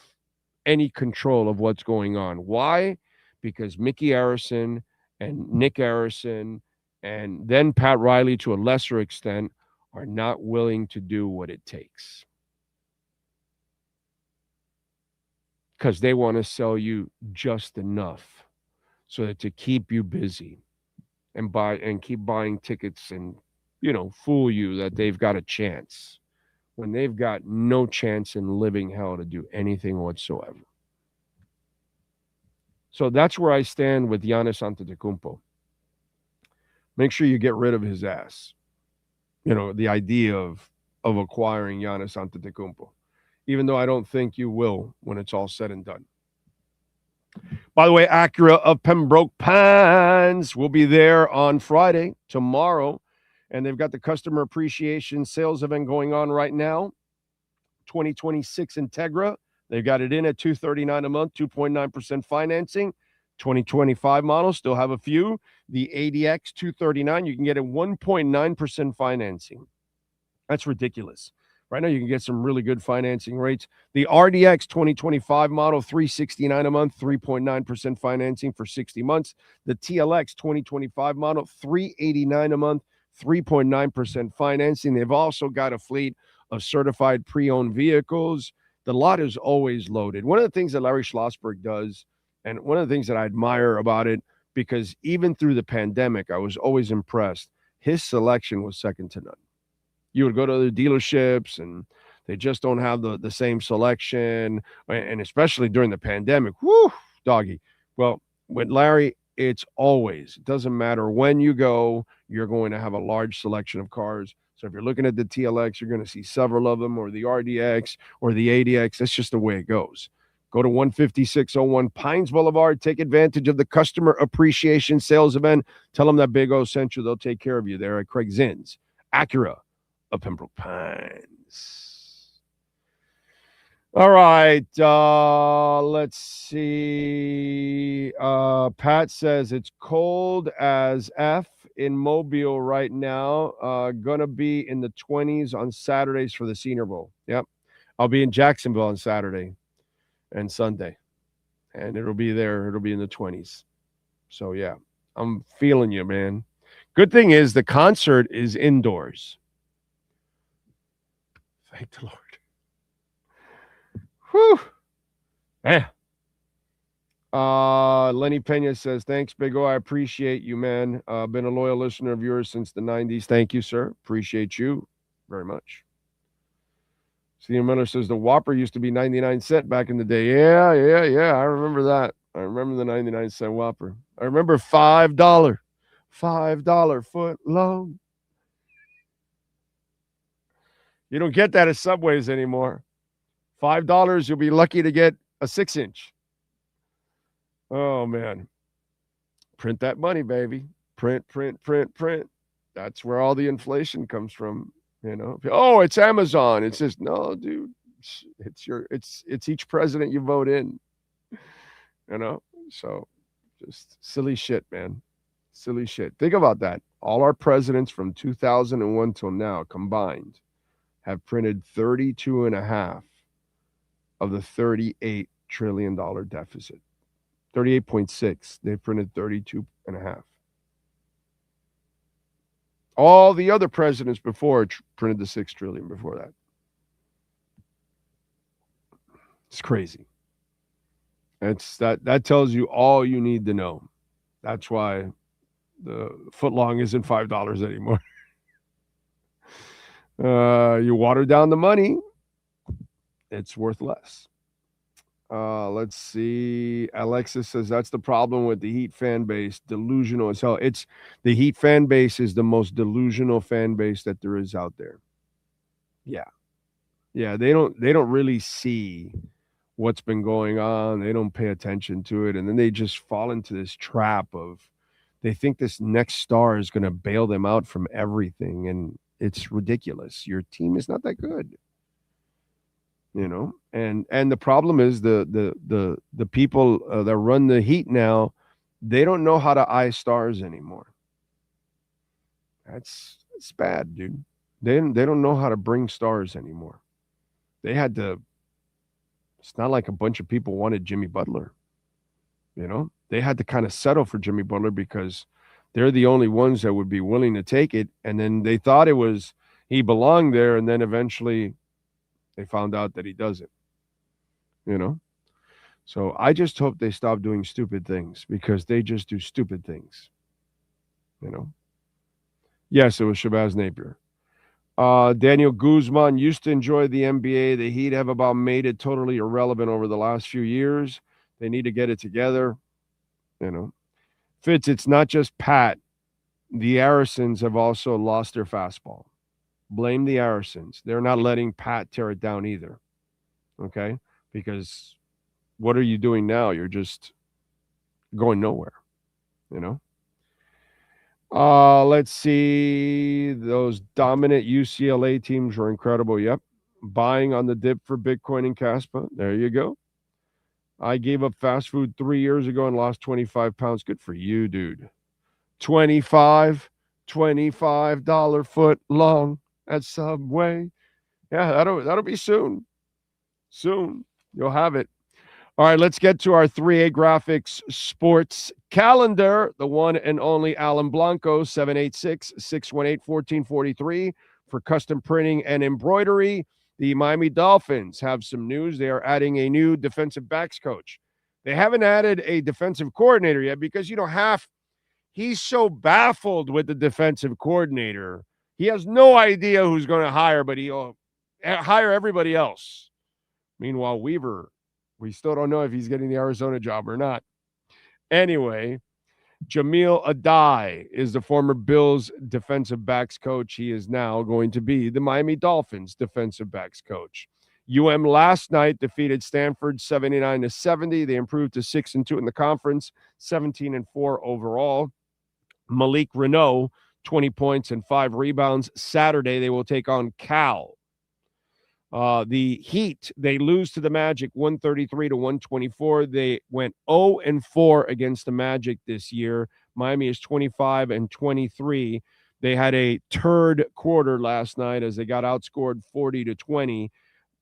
any control of what's going on. Why? Because Mickey Arison and Nick Arison and then Pat Riley to a lesser extent are not willing to do what it takes. Because they want to sell you just enough so that to keep you busy and keep buying tickets and, fool you that they've got a chance when they've got no chance in living hell to do anything whatsoever. So that's where I stand with Giannis Antetokounmpo. Make sure you get rid of his ass. The idea of acquiring Giannis Antetokounmpo, even though I don't think you will when it's all said and done. By the way, Acura of Pembroke Pines will be there on Friday, tomorrow, and they've got the customer appreciation sales event going on right now. 2026 Integra, they've got it in at $239 a month, 2.9% financing. 2025 models still have a few. The ADX 239, you can get a 1.9% financing. That's ridiculous. Right now, you can get some really good financing rates. The RDX 2025 model, $369 a month, 3.9% financing for 60 months. The TLX 2025 model, $389 a month, 3.9% financing. They've also got a fleet of certified pre-owned vehicles. The lot is always loaded. One of the things that Larry Schlossberg does, and one of the things that I admire about it, because even through the pandemic, I was always impressed. His selection was second to none. You would go to other dealerships and they just don't have the same selection. And especially during the pandemic, whoo, doggy. Well, with Larry, it doesn't matter when you go, you're going to have a large selection of cars. So if you're looking at the TLX, you're going to see several of them, or the RDX or the ADX. That's just the way it goes. Go to 15601 Pines Boulevard. Take advantage of the customer appreciation sales event. Tell them that Big O sent you. They'll take care of you there at Craig Zinn's Acura of Pembroke Pines. All right. Let's see. Pat says it's cold as F in Mobile right now. Gonna be in the 20s on Saturdays for the Senior Bowl. Yep. I'll be in Jacksonville on Saturday and Sunday, and it'll be there. It'll be in the 20s. So yeah, I'm feeling you, man. Good thing is the concert is indoors. Thank the Lord. Whew. Man. Lenny Pena says, thanks, Big O. I appreciate you, man. Been a loyal listener of yours since the 90s. Thank you, sir. Appreciate you very much. Steve Miller says the Whopper used to be 99 cents back in the day. Yeah. I remember that. I remember the 99 cent Whopper. I remember $5 foot long. You don't get that at Subways anymore. $5, you'll be lucky to get a 6-inch. Oh, man. Print that money, baby. Print. That's where all the inflation comes from. You know, oh, it's Amazon. It's just, no, dude, it's each president you vote in, you know? So just silly shit, man. Silly shit. Think about that. All our presidents from 2001 till now combined have printed 32.5 of the $38 trillion deficit. 38.6. They've printed 32.5. All the other presidents before printed the 6 trillion before that. It's crazy. That tells you all you need to know. That's why the footlong isn't $5 anymore. You water down the money, it's worth less. Let's see. Alexis says that's the problem with the Heat fan base. Delusional as hell. It's the Heat fan base is the most delusional fan base that there is out there. Yeah. They don't really see what's been going on. They don't pay attention to it, and then they just fall into this trap of they think this next star is going to bail them out from everything, and it's ridiculous. Your team is not that good. You know, and the problem is the people that run the Heat now, they don't know how to eye stars anymore. It's bad, dude. They don't know how to bring stars anymore. They had to. It's not like a bunch of people wanted Jimmy Butler. You know, they had to kind of settle for Jimmy Butler because they're the only ones that would be willing to take it. And then they thought he belonged there, and then eventually they found out that he doesn't, you know? So I just hope they stop doing stupid things because they just do stupid things, you know? Yes, it was Shabazz Napier. Daniel Guzman used to enjoy the NBA. The Heat have about made it totally irrelevant over the last few years. They need to get it together, you know? Fitz, it's not just Pat. The Arisons have also lost their fastball. Blame the Arisons. They're not letting Pat tear it down either. Okay? Because what are you doing now? You're just going nowhere. You know? Let's see. Those dominant UCLA teams were incredible. Yep. Buying on the dip for Bitcoin and Caspa. There you go. I gave up fast food 3 years ago and lost 25 pounds. Good for you, dude. $25 foot long at Subway. Yeah, that'll be soon. Soon. You'll have it. All right, let's get to our 3A Graphics sports calendar. The one and only Alan Blanco, 786-618-1443 for custom printing and embroidery. The Miami Dolphins have some news. They are adding a new defensive backs coach. They haven't added a defensive coordinator yet because he's so baffled with the defensive coordinator. He has no idea who's going to hire, but he'll hire everybody else. Meanwhile, Weaver, we still don't know if he's getting the Arizona job or not. Anyway, Jamil Adai is the former Bills defensive backs coach. He is now going to be the Miami Dolphins defensive backs coach. UM last night defeated Stanford 79-70. They improved to 6-2 in the conference, 17-4 overall. Malik Renault, 20 points and 5 rebounds. Saturday, they will take on Cal. The Heat, they lose to the Magic 133-124. They went 0-4 against the Magic this year. Miami is 25-23. They had a turd quarter last night as they got outscored 40-20.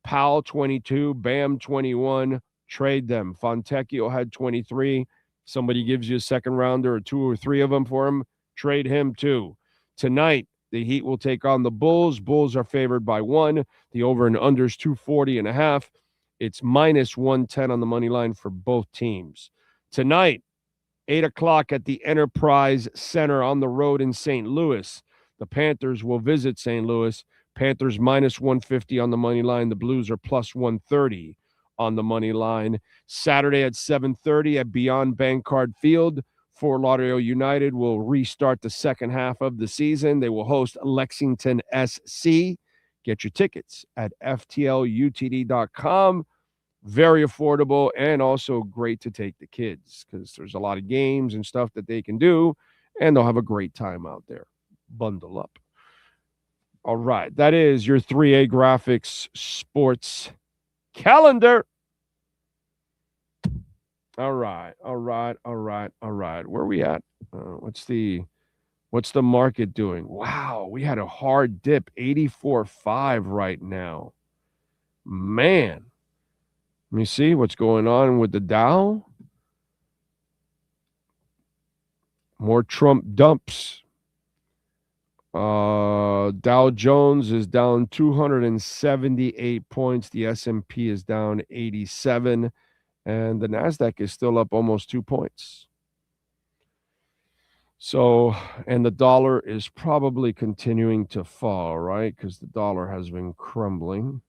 Powell 22, Bam 21. Trade them. Fontecchio had 23. Somebody gives you a second rounder or 2 or 3 of them for him, trade him too. Tonight, the Heat will take on the Bulls. Bulls are favored by 1. The over and under is 240.5. It's minus 110 on the money line for both teams. Tonight, 8 o'clock at the Enterprise Center on the road in St. Louis. The Panthers will visit St. Louis. Panthers minus 150 on the money line. The Blues are plus 130 on the money line. Saturday at 7:30 at Beyond Bankcard Field. Fort Lauderdale United will restart the second half of the season. They will host Lexington SC. Get your tickets at ftlutd.com. Very affordable and also great to take the kids because there's a lot of games and stuff that they can do, and they'll have a great time out there. Bundle up. All right, that is your 3A Graphics sports calendar. All right. Where are we at? What's the market doing? Wow, we had a hard dip, 84.5 right now. Man. Let me see what's going on with the Dow. More Trump dumps. Dow Jones is down 278 points. The S&P is down 87. And the NASDAQ is still up almost 2 points. So, and the dollar is probably continuing to fall, right? Because the dollar has been crumbling.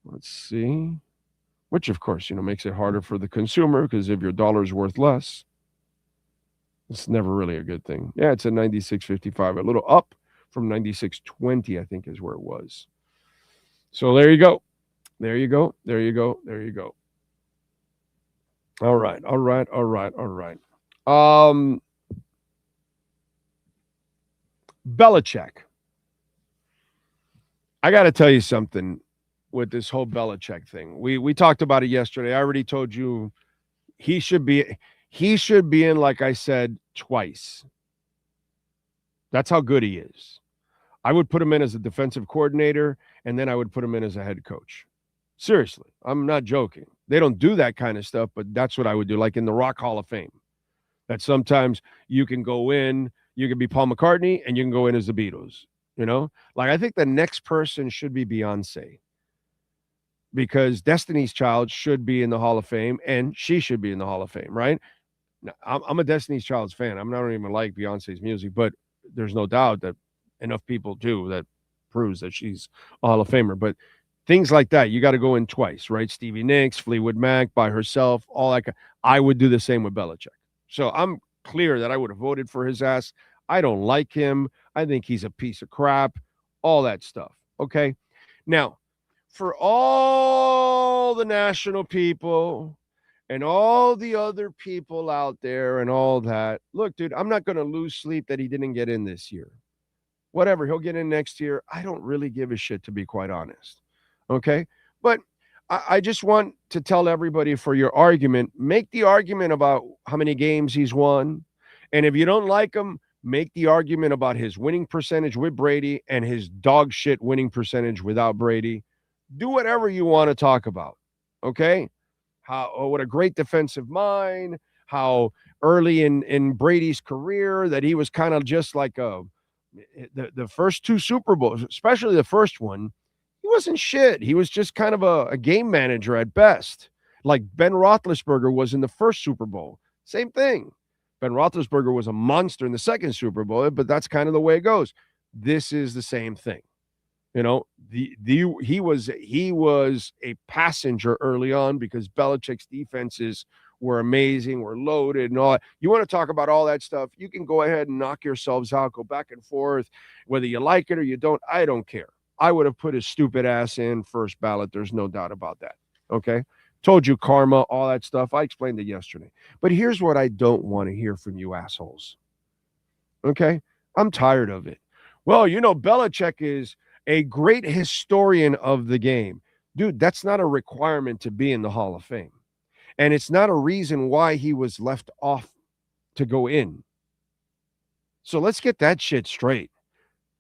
Let's see. Which, of course, makes it harder for the consumer because if your dollar is worth less, it's never really a good thing. Yeah, it's at 96.55, a little up from 96.20, I think is where it was. So there you go. All right. Belichick. I got to tell you something with this whole Belichick thing. We talked about it yesterday. I already told you he should be in, like I said, twice. That's how good he is. I would put him in as a defensive coordinator, and then I would put him in as a head coach. Seriously, I'm not joking. They don't do that kind of stuff, but that's what I would do, like in the Rock Hall of Fame. That sometimes you can go in, you can be Paul McCartney, and you can go in as the Beatles. Like I think the next person should be Beyonce. Because Destiny's Child should be in the Hall of Fame, and she should be in the Hall of Fame, right? Now, I'm a Destiny's Child's fan. I don't even like Beyonce's music, but there's no doubt that enough people do that proves that she's a Hall of Famer. But things like that, you got to go in twice, right? Stevie Nicks, Fleetwood Mac, by herself, all that. I would do the same with Belichick. So I'm clear that I would have voted for his ass. I don't like him. I think he's a piece of crap, all that stuff, okay? Now, for all the national people and all the other people out there and all that, look, dude, I'm not going to lose sleep that he didn't get in this year. Whatever, he'll get in next year. I don't really give a shit, to be quite honest. Okay? But I just want to tell everybody, for your argument, make the argument about how many games he's won. And if you don't like him, make the argument about his winning percentage with Brady and his dog shit winning percentage without Brady. Do whatever you want to talk about, okay? What a great defensive mind, how early in Brady's career that he was kind of just like the first two Super Bowls, especially the first one, he wasn't shit. He was just kind of a game manager at best, like Ben Roethlisberger was in the first Super Bowl. Same thing. Ben Roethlisberger was a monster in the second Super Bowl, but that's kind of the way it goes. This is the same thing. He was a passenger early on because Belichick's defenses were amazing, were loaded and all that. You want to talk about all that stuff, you can go ahead and knock yourselves out, go back and forth, whether you like it or you don't. I don't care. I would have put his stupid ass in first ballot. There's no doubt about that. Okay? Told you karma, all that stuff. I explained it yesterday. But here's what I don't want to hear from you assholes. Okay? I'm tired of it. Well, Belichick is a great historian of the game. Dude, that's not a requirement to be in the Hall of Fame. And it's not a reason why he was left off to go in. So let's get that shit straight.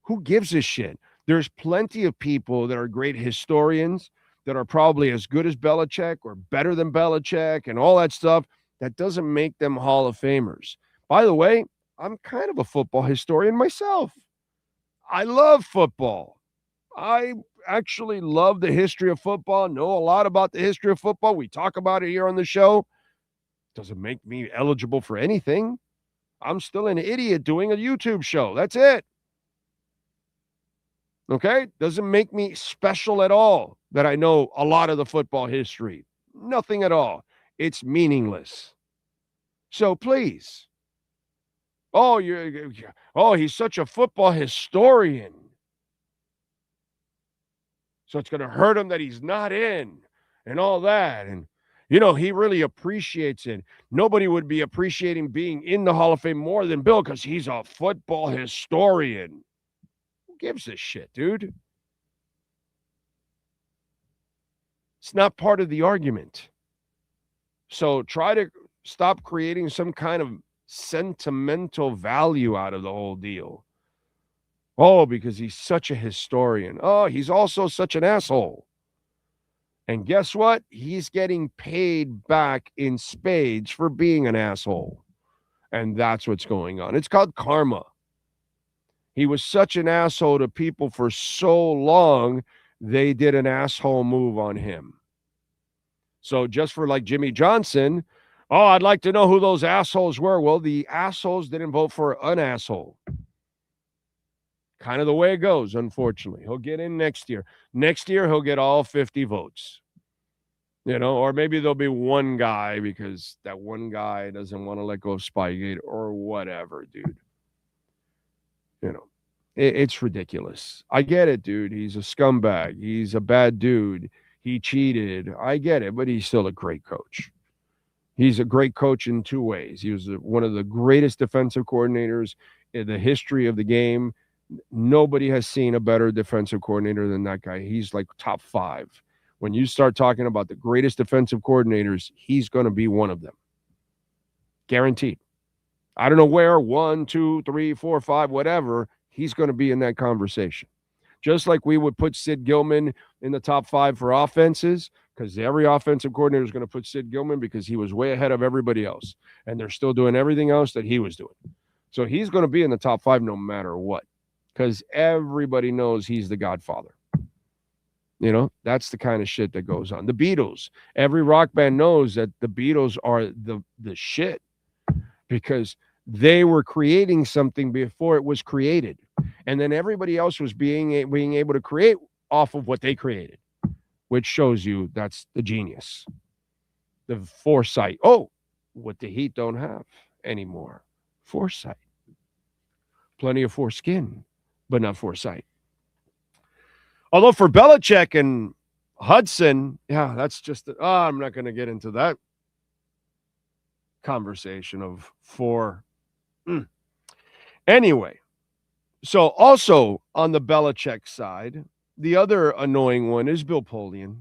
Who gives a shit? There's plenty of people that are great historians that are probably as good as Belichick or better than Belichick and all that stuff. That doesn't make them Hall of Famers. By the way, I'm kind of a football historian myself. I love football. I actually love the history of football, know a lot about the history of football. We talk about it here on the show. Doesn't make me eligible for anything. I'm still an idiot doing a YouTube show. That's it. Okay? Doesn't make me special at all that I know a lot of the football history. Nothing at all. It's meaningless. So please. Oh, he's such a football historian. So it's going to hurt him that he's not in and all that. And, you know, he really appreciates it. Nobody would be appreciating being in the Hall of Fame more than Bill because he's a football historian. Who gives a shit, dude? It's not part of the argument. So try to stop creating some kind of sentimental value out of the whole deal. Oh, because he's such a historian. Oh, he's also such an asshole. And guess what? He's getting paid back in spades for being an asshole. And that's what's going on. It's called karma. He was such an asshole to people for so long, they did an asshole move on him. So just for like Jimmy Johnson, oh, I'd like to know who those assholes were. Well, the assholes didn't vote for an asshole. Kind of the way it goes, unfortunately. He'll get in next year. Next year, he'll get all 50 votes. You know, or maybe there'll be one guy because that one guy doesn't want to let go of Spygate or whatever, dude. You know, it's ridiculous. I get it, dude. He's a scumbag. He's a bad dude. He cheated. I get it, but he's still a great coach. He's a great coach in two ways. He was one of the greatest defensive coordinators in the history of the game. Nobody has seen a better defensive coordinator than that guy. He's like top 5. When you start talking about the greatest defensive coordinators, he's going to be one of them. Guaranteed. I don't know where, 1, 2, 3, 4, 5, whatever, he's going to be in that conversation. Just like we would put Sid Gilman in the top 5 for offenses, because every offensive coordinator is going to put Sid Gilman because he was way ahead of everybody else, and they're still doing everything else that he was doing. So he's going to be in the top 5 no matter what, because everybody knows he's the Godfather. You know, that's the kind of shit that goes on. The Beatles, every rock band knows that the Beatles are the shit because they were creating something before it was created. And then everybody else was being able to create off of what they created, which shows you that's the genius, the foresight. Oh, what the Heat don't have anymore, foresight. Plenty of foreskin, but not foresight. Although for Belichick and Hudson, yeah, that's just, I'm not going to get into that conversation of four. Anyway, so also on the Belichick side, the other annoying one is Bill Polian.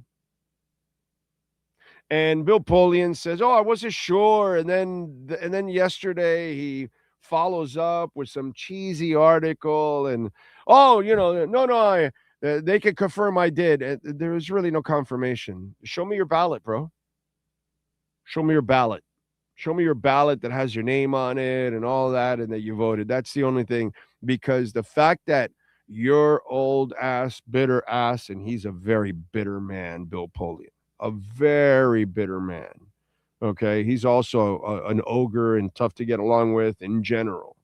And Bill Polian says, oh, I wasn't sure. And then yesterday he follows up with some cheesy article and, oh, you know, no, they could confirm I did. There is really no confirmation. Show me your ballot, bro. Show me your ballot. Show me your ballot that has your name on it and all that and that you voted. That's the only thing. Because the fact that your old ass, bitter ass, and he's a very bitter man, Bill Polian, a very bitter man. Okay. He's also an ogre and tough to get along with in general.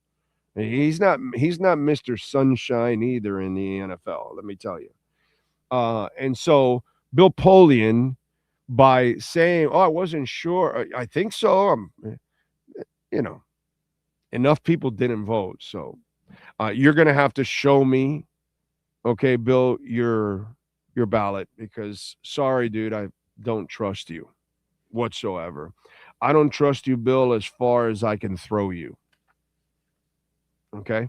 He's not Mr. Sunshine either in the NFL, let me tell you. And so Bill Polian, by saying, oh, I wasn't sure, I think so, you know, enough people didn't vote. So you're going to have to show me, okay, Bill, your ballot, because sorry, dude, I don't trust you whatsoever. I don't trust you, Bill, as far as I can throw you. Okay.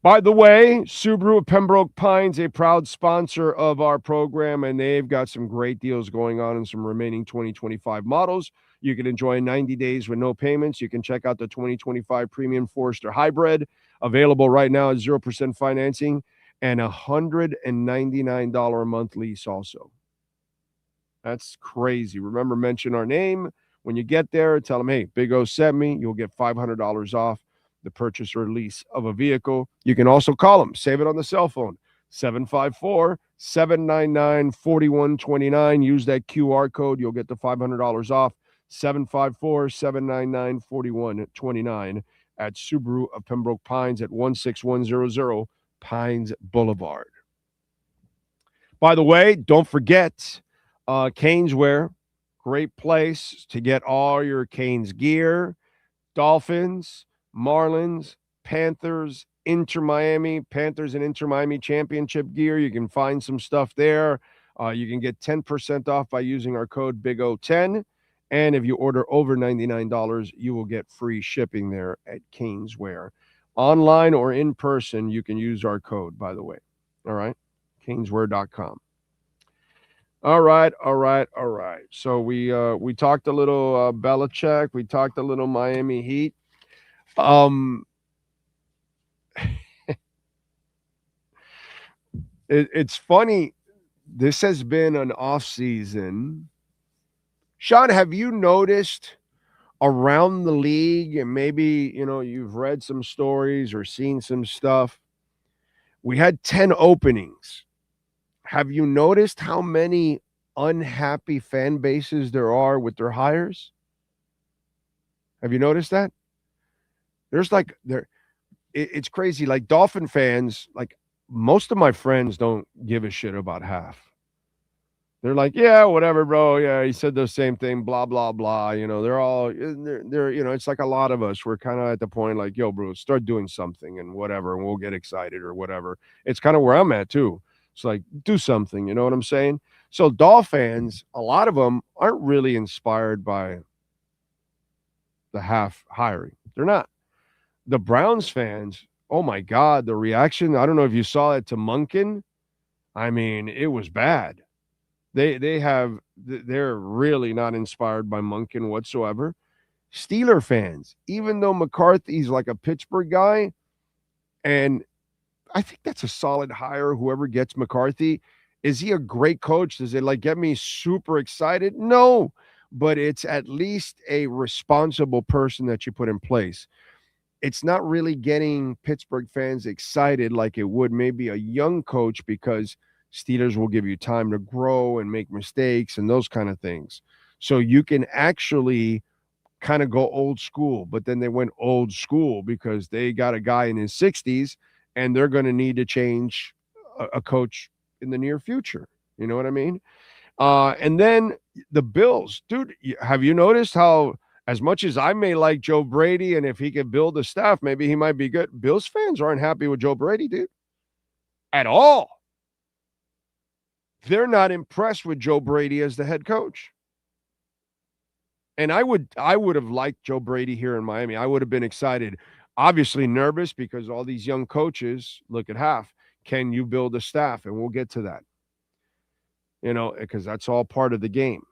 By the way, Subaru of Pembroke Pines, a proud sponsor of our program, and they've got some great deals going on in some remaining 2025 models. You can enjoy 90 days with no payments. You can check out the 2025 Premium Forester Hybrid, available right now at 0% financing and $199 a month lease also. That's crazy. Remember, mention our name. When you get there, tell them, hey, Big O sent me. You'll get $500 off the purchase or lease of a vehicle. You can also call them. Save it on the cell phone. 754-799-4129. Use that QR code. You'll get the $500 off. 754-799-4129 at Subaru of Pembroke Pines at 16100 Pines Boulevard. By the way, don't forget Caneswear. Great place to get all your Canes gear. Dolphins, Marlins, Panthers, Inter Miami, Panthers and Inter Miami championship gear. You can find some stuff there. You can get 10% off by using our code BIG010. And if you order over $99, you will get free shipping there at Caneswear. Online or in person, you can use our code, by the way. All right? Caneswear.com. All right. So we talked a little Belichick. We talked a little Miami Heat. It's funny. This has been an off season. Sean, have you noticed around the league, and maybe you've read some stories or seen some stuff? We had 10 openings. Have you noticed how many unhappy fan bases there are with their hires? Have you noticed that? It's crazy. Like Dolphin fans, like most of my friends don't give a shit about half. They're like, yeah, whatever, bro. Yeah, he said the same thing, blah, blah, blah. They're it's like a lot of us. We're kind of at the point like, yo, bro, start doing something and whatever, and we'll get excited or whatever. It's kind of where I'm at too. It's like, do something, you know what I'm saying? So Dolphins, a lot of them aren't really inspired by the half hiring. They're not. The Browns fans, oh my God, the reaction. I don't know if you saw it to Monken. I mean, it was bad. They're really not inspired by Monken whatsoever. Steeler fans, even though McCarthy's like a Pittsburgh guy, and I think that's a solid hire, whoever gets McCarthy. Is he a great coach? Does it like get me super excited? No, but it's at least a responsible person that you put in place. It's not really getting Pittsburgh fans excited like it would maybe a young coach, because Steelers will give you time to grow and make mistakes and those kind of things. So you can actually kind of go old school, but then they went old school because they got a guy in his 60s and they're going to need to change a coach in the near future. You know what I mean? And then the Bills, dude, have you noticed how, as much as I may like Joe Brady, and if he could build a staff, maybe he might be good, Bills fans aren't happy with Joe Brady, dude, at all. They're not impressed with Joe Brady as the head coach. And I would have liked Joe Brady here in Miami. I would have been excited. Obviously nervous because all these young coaches, look at half. Can you build a staff? And we'll get to that. Because that's all part of the game.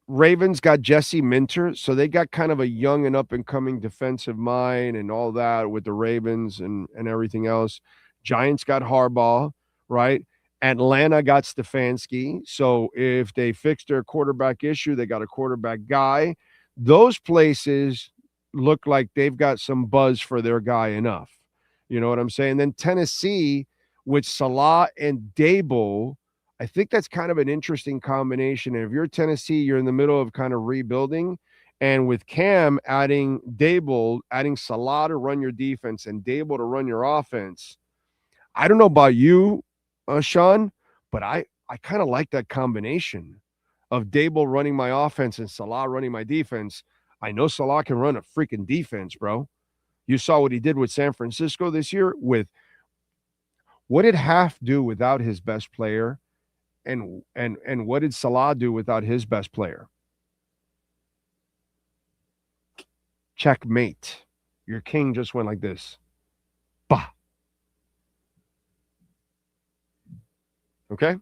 Ravens got Jesse Minter, so they got kind of a young and up-and-coming defensive mind and all that with the Ravens and everything else. Giants got Harbaugh, right? Atlanta got Stefanski. So if they fix their quarterback issue, they got a quarterback guy. Those places look like they've got some buzz for their guy enough. You know what I'm saying? Then Tennessee with Salah and Dable, I think that's kind of an interesting combination. And if you're Tennessee, you're in the middle of kind of rebuilding. And with Cam adding Dable, adding Salah to run your defense and Dable to run your offense, I don't know about you, Sean, but I kind of like that combination of Dable running my offense and Salah running my defense. I know Salah can run a freaking defense, bro. You saw what he did with San Francisco this year. With what did Half do without his best player, and what did Salah do without his best player? Checkmate. Your king just went like this. Bah. Okay?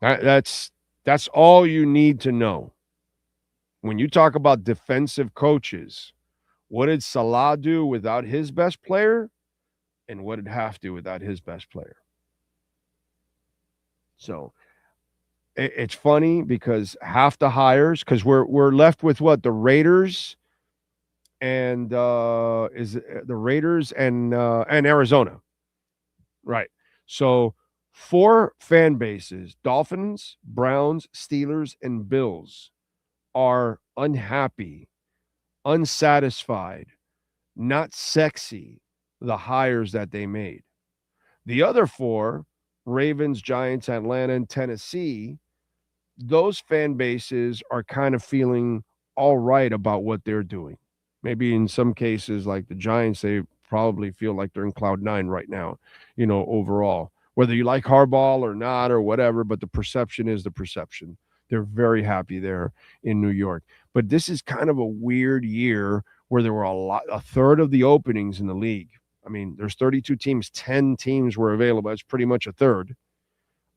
That's all you need to know. When you talk about defensive coaches, what did Salah do without his best player? And what did Half do without his best player? So it's funny because half the hires, because we're left with what? The Raiders and and Arizona. Right. So 4 fan bases, Dolphins, Browns, Steelers, and Bills, are unhappy, unsatisfied, not sexy, the hires that they made. The other 4, Ravens, Giants, Atlanta, and Tennessee, those fan bases are kind of feeling all right about what they're doing. Maybe in some cases, like the Giants, they probably feel like they're in cloud nine right now, overall. Whether you like Harbaugh or not or whatever, but the perception is the perception. They're very happy there in New York. But this is kind of a weird year where there were a third of the openings in the league. I mean, there's 32 teams, 10 teams were available. That's pretty much a third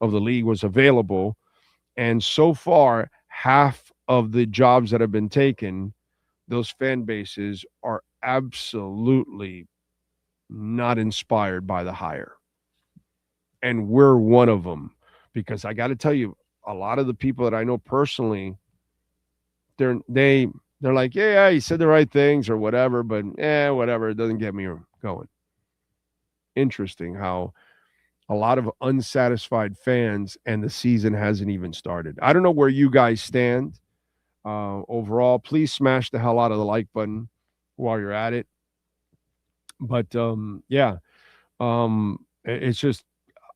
of the league was available. And so far, half of the jobs that have been taken, those fan bases are absolutely not inspired by the hire. And we're one of them, because I got to tell you, a lot of the people that I know personally, they're like, yeah, he said the right things or whatever, but whatever, it doesn't get me going. Interesting how a lot of unsatisfied fans, and the season hasn't even started. I don't know where you guys stand overall. Please smash the hell out of the like button while you're at it. But it's just,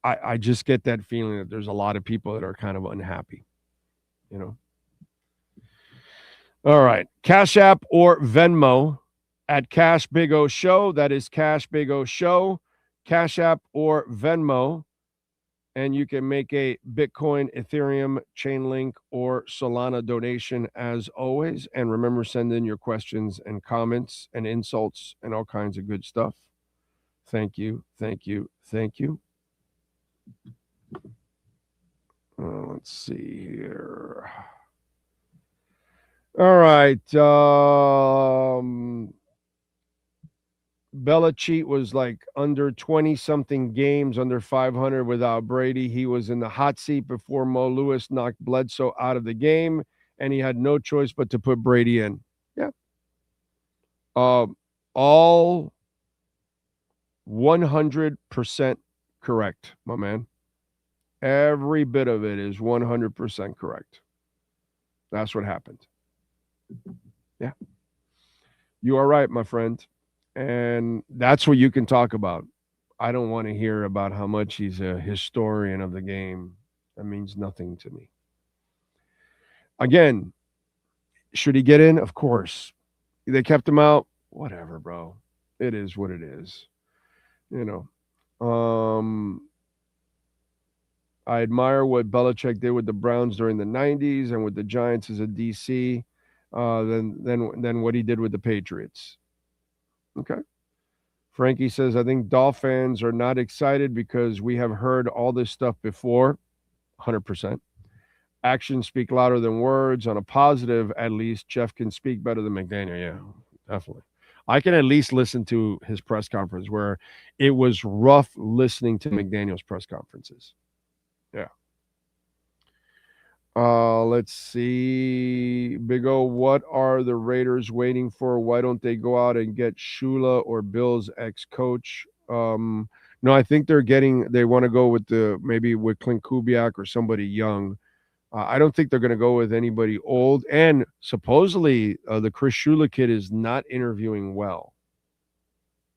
I just get that feeling that there's a lot of people that are kind of unhappy, All right. Cash App or Venmo at Cash Big O Show. That is Cash Big O Show. Cash App or Venmo. And you can make a Bitcoin, Ethereum, Chainlink, or Solana donation as always. And remember, send in your questions and comments and insults and all kinds of good stuff. Thank you. Thank you. Thank you. Let's see here. All right. Belichick was like under 20-something games, under 500 without Brady. He was in the hot seat before Mo Lewis knocked Bledsoe out of the game, and he had no choice but to put Brady in. Yeah. All 100% correct, my man. Every bit of it is 100% correct. That's what happened. Yeah. You are right, my friend. And that's what you can talk about. I don't want to hear about how much he's a historian of the game. That means nothing to me. Again, should he get in? Of course. They kept him out. Whatever, bro. It is what it is. I admire what Belichick did with the Browns during the 90s and with the Giants as a DC, than what he did with the Patriots. Okay. Frankie says, I think Dolph fans are not excited because we have heard all this stuff before. 100%. Actions speak louder than words. On a positive, at least, Jeff can speak better than McDaniel. Yeah, definitely. I can at least listen to his press conference, where it was rough listening to McDaniel's press conferences. Yeah. Let's see. Big O, what are the Raiders waiting for? Why don't they go out and get Shula or Bill's ex-coach? No, I think they want to go with maybe with Clint Kubiak or somebody young. I don't think they're going to go with anybody old. And supposedly the Chris Shula kid is not interviewing well.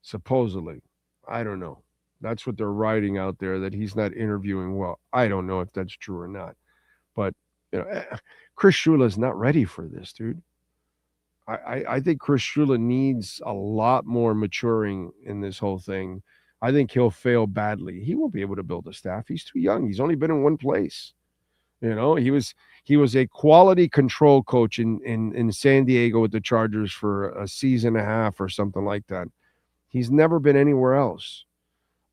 Supposedly. I don't know. That's what they're writing out there, that he's not interviewing well. I don't know if that's true or not. But, Chris Shula is not ready for this, dude. I think Chris Shula needs a lot more maturing in this whole thing. I think he'll fail badly. He won't be able to build a staff. He's too young. He's only been in one place. He was a quality control coach in San Diego with the Chargers for a season and a half or something like that. He's never been anywhere else.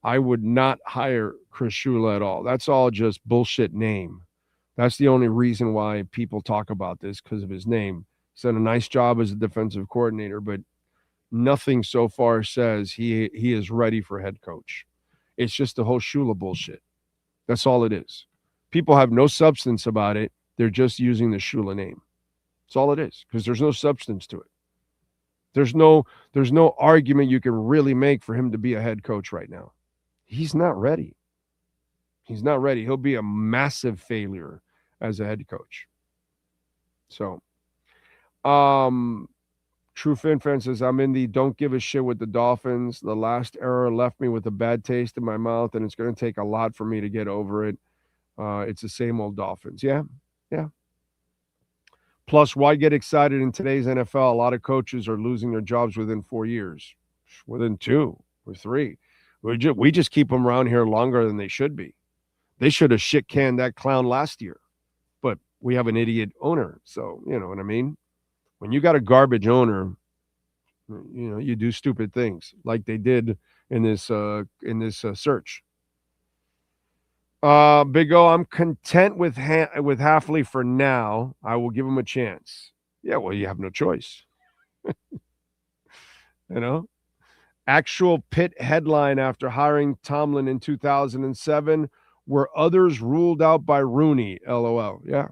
I would not hire Chris Shula at all. That's all just bullshit name. That's the only reason why people talk about this, because of his name. He's done a nice job as a defensive coordinator, but nothing so far says he is ready for head coach. It's just the whole Shula bullshit. That's all it is. People have no substance about it. They're just using the Shula name. That's all it is, because there's no substance to it. There's no argument you can really make for him to be a head coach right now. He's not ready. He's not ready. He'll be a massive failure as a head coach. So, True Fin Fan says, I'm in the don't give a shit with the Dolphins. The last error left me with a bad taste in my mouth, and it's going to take a lot for me to get over it. It's the same old Dolphins. Yeah. Plus, why get excited in today's NFL? A lot of coaches are losing their jobs within 4 years, within 2 or 3. We just keep them around here longer than they should be. They should have shit canned that clown last year, but we have an idiot owner. So, you know what I mean? When you got a garbage owner, you know, you do stupid things like they did in this search. Big O, I'm content with Hafley for now. I will give him a chance. Yeah, well, you have no choice. You know? Actual Pitt headline after hiring Tomlin in 2007, were others ruled out by Rooney? LOL. Yeah.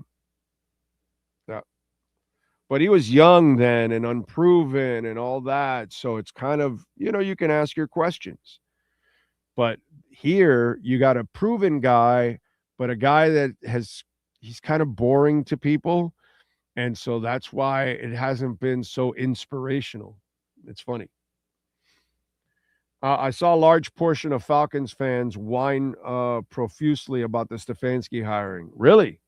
But he was young then and unproven and all that. So it's kind of, you know, you can ask your questions. But here you got a proven guy, but a guy that he's kind of boring to people. And so that's why it hasn't been so inspirational. It's funny. I saw a large portion of Falcons fans whine profusely about the Stefanski hiring. Really?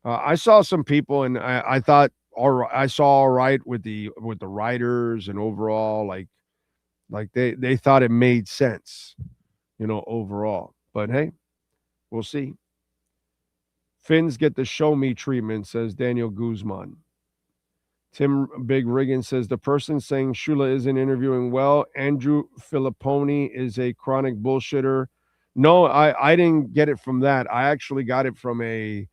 I saw some people, and I thought, I saw all right with the writers and overall, like they thought it made sense, you know, overall. But hey, we'll see. Finns get the show me treatment, says Daniel Guzman. Tim Big Riggin says the person saying Shula isn't interviewing well, Andrew Filipponi, is a chronic bullshitter. No, I didn't get it from that. I actually got it from a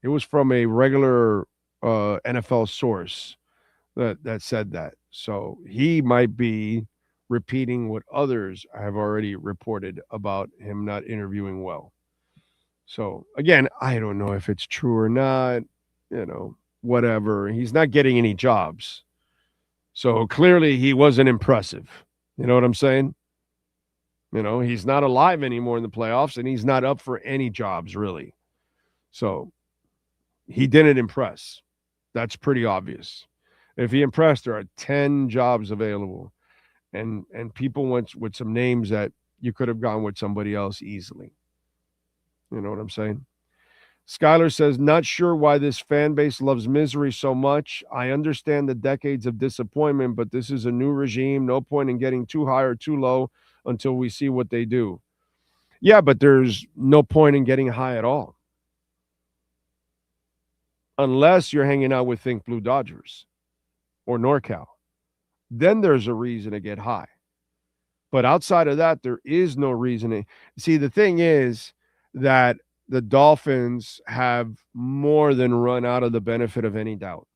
it was from a regular NFL source that said that. So he might be repeating what others have already reported about him not interviewing well. So again, I don't know if it's true or not, you know, whatever. He's not getting any jobs. So clearly he wasn't impressive. You know what I'm saying? You know, he's not alive anymore in the playoffs, and he's not up for any jobs really. So he didn't impress. That's pretty obvious. If he impressed, there are 10 jobs available. And people went with some names that you could have gone with somebody else easily. You know what I'm saying? Skylar says, not sure why this fan base loves misery so much. I understand the decades of disappointment, but this is a new regime. No point in getting too high or too low until we see what they do. Yeah, but there's no point in getting high at all. Unless you're hanging out with Think Blue Dodgers or NorCal. Then there's a reason to get high. But outside of that, there is no reason. See, the thing is that the Dolphins have more than run out of the benefit of any doubt.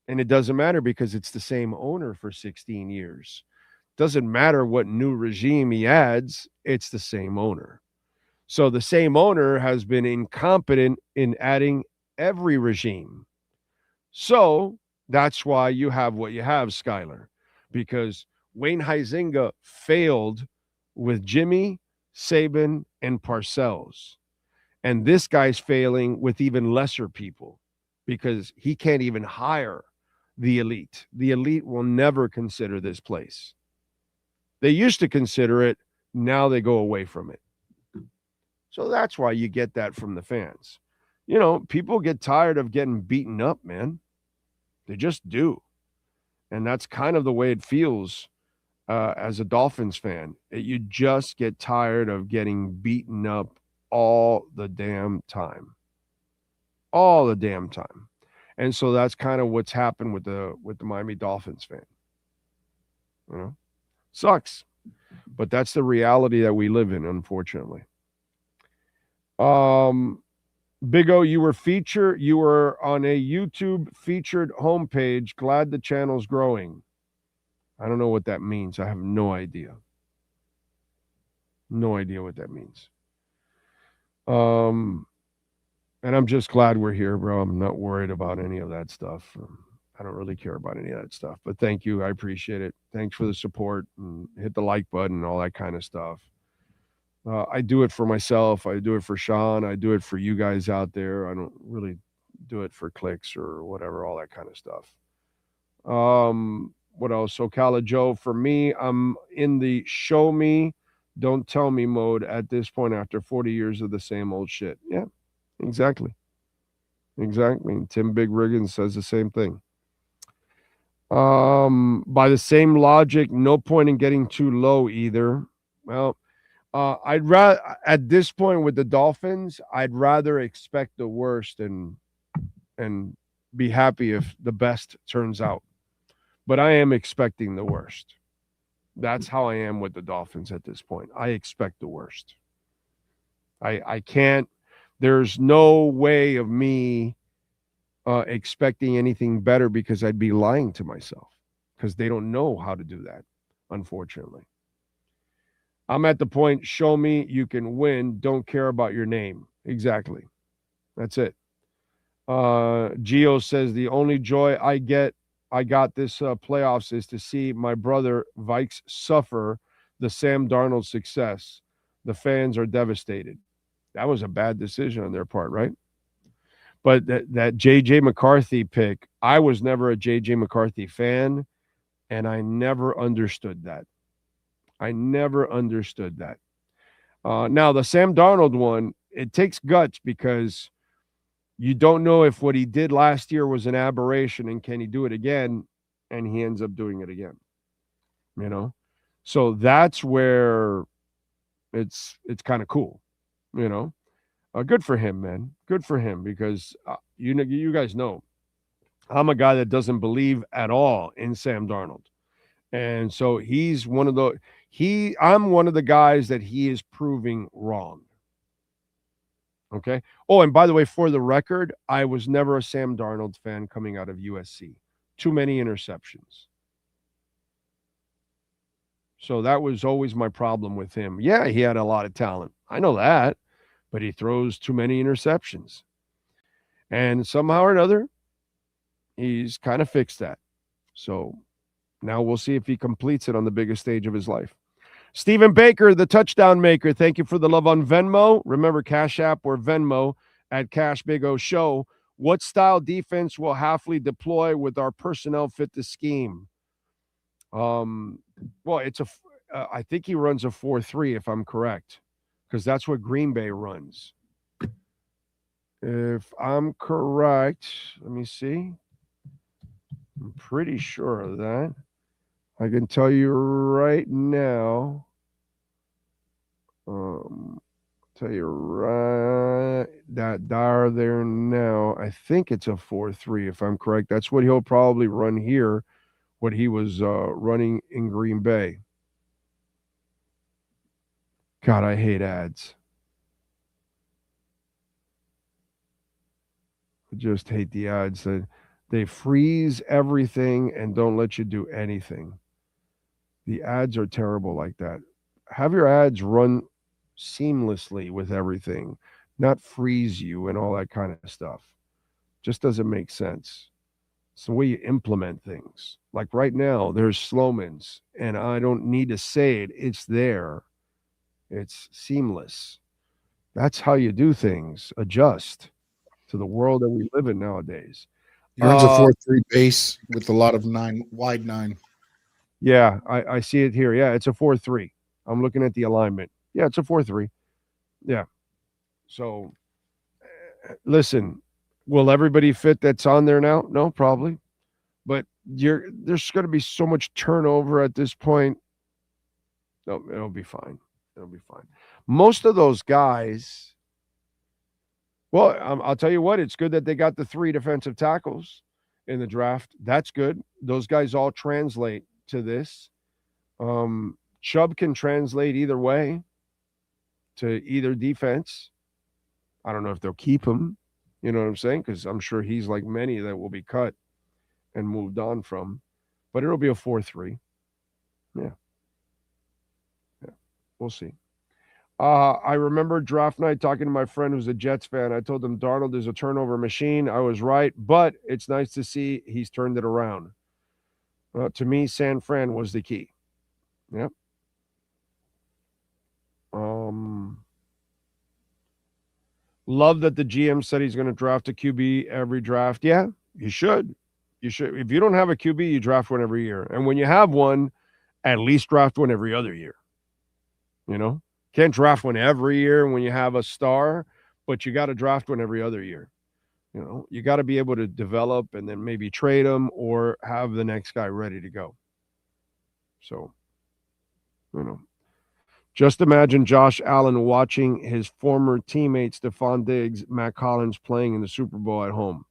And it doesn't matter because it's the same owner for 16 years. Doesn't matter what new regime he adds, it's the same owner. So the same owner has been incompetent in adding every regime. So that's why you have what you have, Skylar, because Wayne Huizenga failed with Jimmy, Saban, and Parcells. And this guy's failing with even lesser people because he can't even hire the elite. The elite will never consider this place. They used to consider it. Now they go away from it. So that's why you get that from the fans. You know, people get tired of getting beaten up, man. They just do. And that's kind of the way it feels as a Dolphins fan. You just get tired of getting beaten up all the damn time. All the damn time. And so that's kind of what's happened with the Miami Dolphins fan. You know? Sucks. But that's the reality that we live in, unfortunately. Big O, you were on a YouTube featured homepage. Glad the channel's growing. I don't know what that means. I have no idea. No idea what that means. And I'm just glad we're here, bro. I'm not worried about any of that stuff. I don't really care about any of that stuff. But thank you. I appreciate it. Thanks for the support. And hit the like button and all that kind of stuff. I do it for myself. I do it for Sean. I do it for you guys out there. I don't really do it for clicks or whatever, all that kind of stuff. What else? Ocala Joe, for me, I'm in the show me, don't tell me mode at this point after 40 years of the same old shit. Yeah, exactly. Exactly. And Tim Big Riggins says the same thing. By the same logic, no point in getting too low either. Well, I'd rather at this point with the Dolphins, I'd rather expect the worst and be happy if the best turns out. But I am expecting the worst. That's how I am with the Dolphins at this point. I expect the worst. I can't. There's no way of me expecting anything better because I'd be lying to myself because they don't know how to do that, unfortunately. I'm at the point, show me you can win, don't care about your name. Exactly. That's it. Gio says the only joy I got this playoffs is to see my brother Vikes suffer the Sam Darnold success. The fans are devastated. That was a bad decision on their part, right? But that J.J. McCarthy pick, I was never a J.J. McCarthy fan, and I never understood that. Now, the Sam Darnold one, it takes guts because you don't know if what he did last year was an aberration and can he do it again, and he ends up doing it again. You know? So that's where it's kind of cool, you know? Good for him, man. Good for him because you guys know I'm a guy that doesn't believe at all in Sam Darnold. And so he's one of the I'm one of the guys that he is proving wrong. Okay. Oh, and by the way, for the record, I was never a Sam Darnold fan coming out of USC. Too many interceptions. So that was always my problem with him. Yeah, he had a lot of talent. I know that, but he throws too many interceptions. And somehow or another, he's kind of fixed that. So now we'll see if he completes it on the biggest stage of his life. Stephen Baker, the touchdown maker, thank you for the love on Venmo. Remember, Cash App or Venmo at Cash Big O Show. What style defense will Hafley deploy with our personnel fit the scheme? Well, it's I think he runs a 4-3 if I'm correct, because that's what Green Bay runs. If I'm correct, let me see. I'm pretty sure of that. I can tell you right now. Tell you right that dar there now. I think it's a 4-3 if I'm correct. That's what he'll probably run here. What he was running in Green Bay. God, I hate ads. I just hate the ads. They freeze everything and don't let you do anything. The ads are terrible like that. Have your ads run seamlessly with everything, not freeze you and all that kind of stuff. Just doesn't make sense. It's the way you implement things. Like right now, there's Slowmans, and I don't need to say it. It's there. It's seamless. That's how you do things. Adjust to the world that we live in nowadays. He runs a 4-3 base with a lot of wide nine. Yeah, I see it here. Yeah, it's a 4-3. I'm looking at the alignment. Yeah, it's a 4-3. Yeah. So, listen, will everybody fit that's on there now? No, probably. But there's going to be so much turnover at this point. No, it'll be fine. It'll be fine. Most of those guys, well, I'll tell you what, it's good that they got the 3 defensive tackles in the draft. That's good. Those guys all translate to this. Chubb can translate either way to either defense. I don't know if they'll keep him. You know what I'm saying? Because I'm sure he's like many that will be cut and moved on from. But it'll be a 4-3. Yeah. We'll see. I remember draft night talking to my friend who's a Jets fan. I told him Darnold is a turnover machine. I was right, but it's nice to see he's turned it around. To me, San Fran was the key. Yep. Love that the GM said he's going to draft a QB every draft. Yeah, you should. You should. If you don't have a QB, you draft one every year. And when you have one, at least draft one every other year. You know? Can't draft one every year when you have a star, but you got to draft one every other year. You know, you got to be able to develop and then maybe trade them or have the next guy ready to go. So, you know, just imagine Josh Allen watching his former teammates, Stephon Diggs, Matt Collins playing in the Super Bowl at home.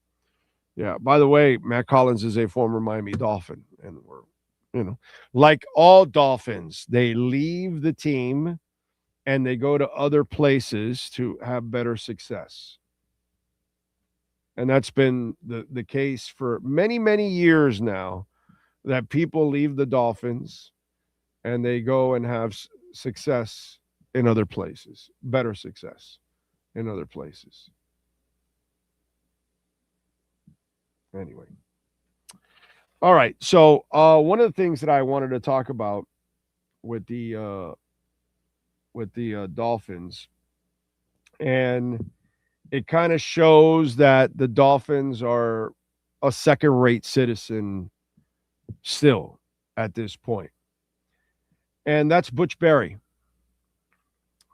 Yeah. By the way, Matt Collins is a former Miami Dolphin, and we're, you know, like all Dolphins, they leave the team and they go to other places to have better success. And that's been the case for many, many years now, that people leave the Dolphins and they go and have success in other places, better success in other places. Anyway. All right. So one of the things that I wanted to talk about with the Dolphins, and it kind of shows that the Dolphins are a second-rate citizen still at this point. And that's Butch Berry.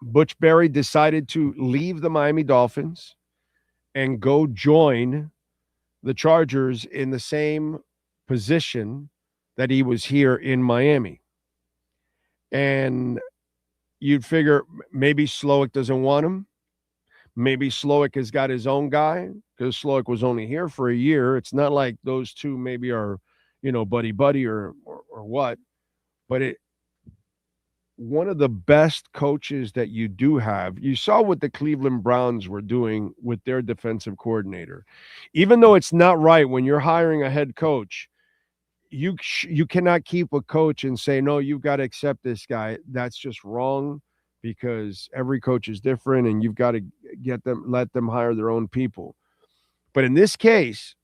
Butch Berry decided to leave the Miami Dolphins and go join the Chargers in the same position that he was here in Miami. And you'd figure maybe Slowick doesn't want him. Maybe Slowick has got his own guy, because Slowick was only here for a year. It's not like those two maybe are, you know, buddy or what. But one of the best coaches that you do have, you saw what the Cleveland Browns were doing with their defensive coordinator. Even though it's not right when you're hiring a head coach, you cannot keep a coach and say, no, you've got to accept this guy. That's just wrong, because every coach is different and you've got to let them hire their own people. But in this case,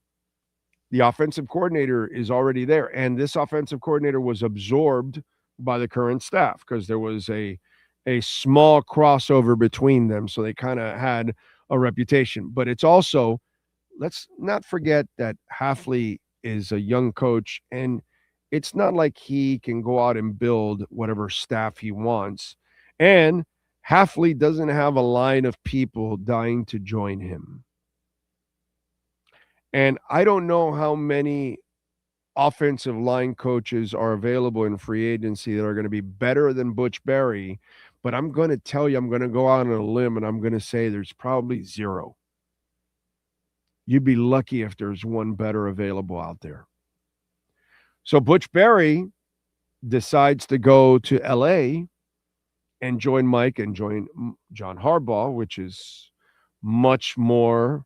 the offensive coordinator is already there. And this offensive coordinator was absorbed by the current staff because there was a small crossover between them. So they kind of had a reputation. But it's also, let's not forget that Hafley is a young coach, and it's not like he can go out and build whatever staff he wants. And Hafley doesn't have a line of people dying to join him. And I don't know how many offensive line coaches are available in free agency that are going to be better than Butch Berry, but I'm going to tell you, I'm going to go out on a limb and I'm going to say there's probably zero. You'd be lucky if there's one better available out there. So Butch Berry decides to go to LA and join Mike and join John Harbaugh, which is much more,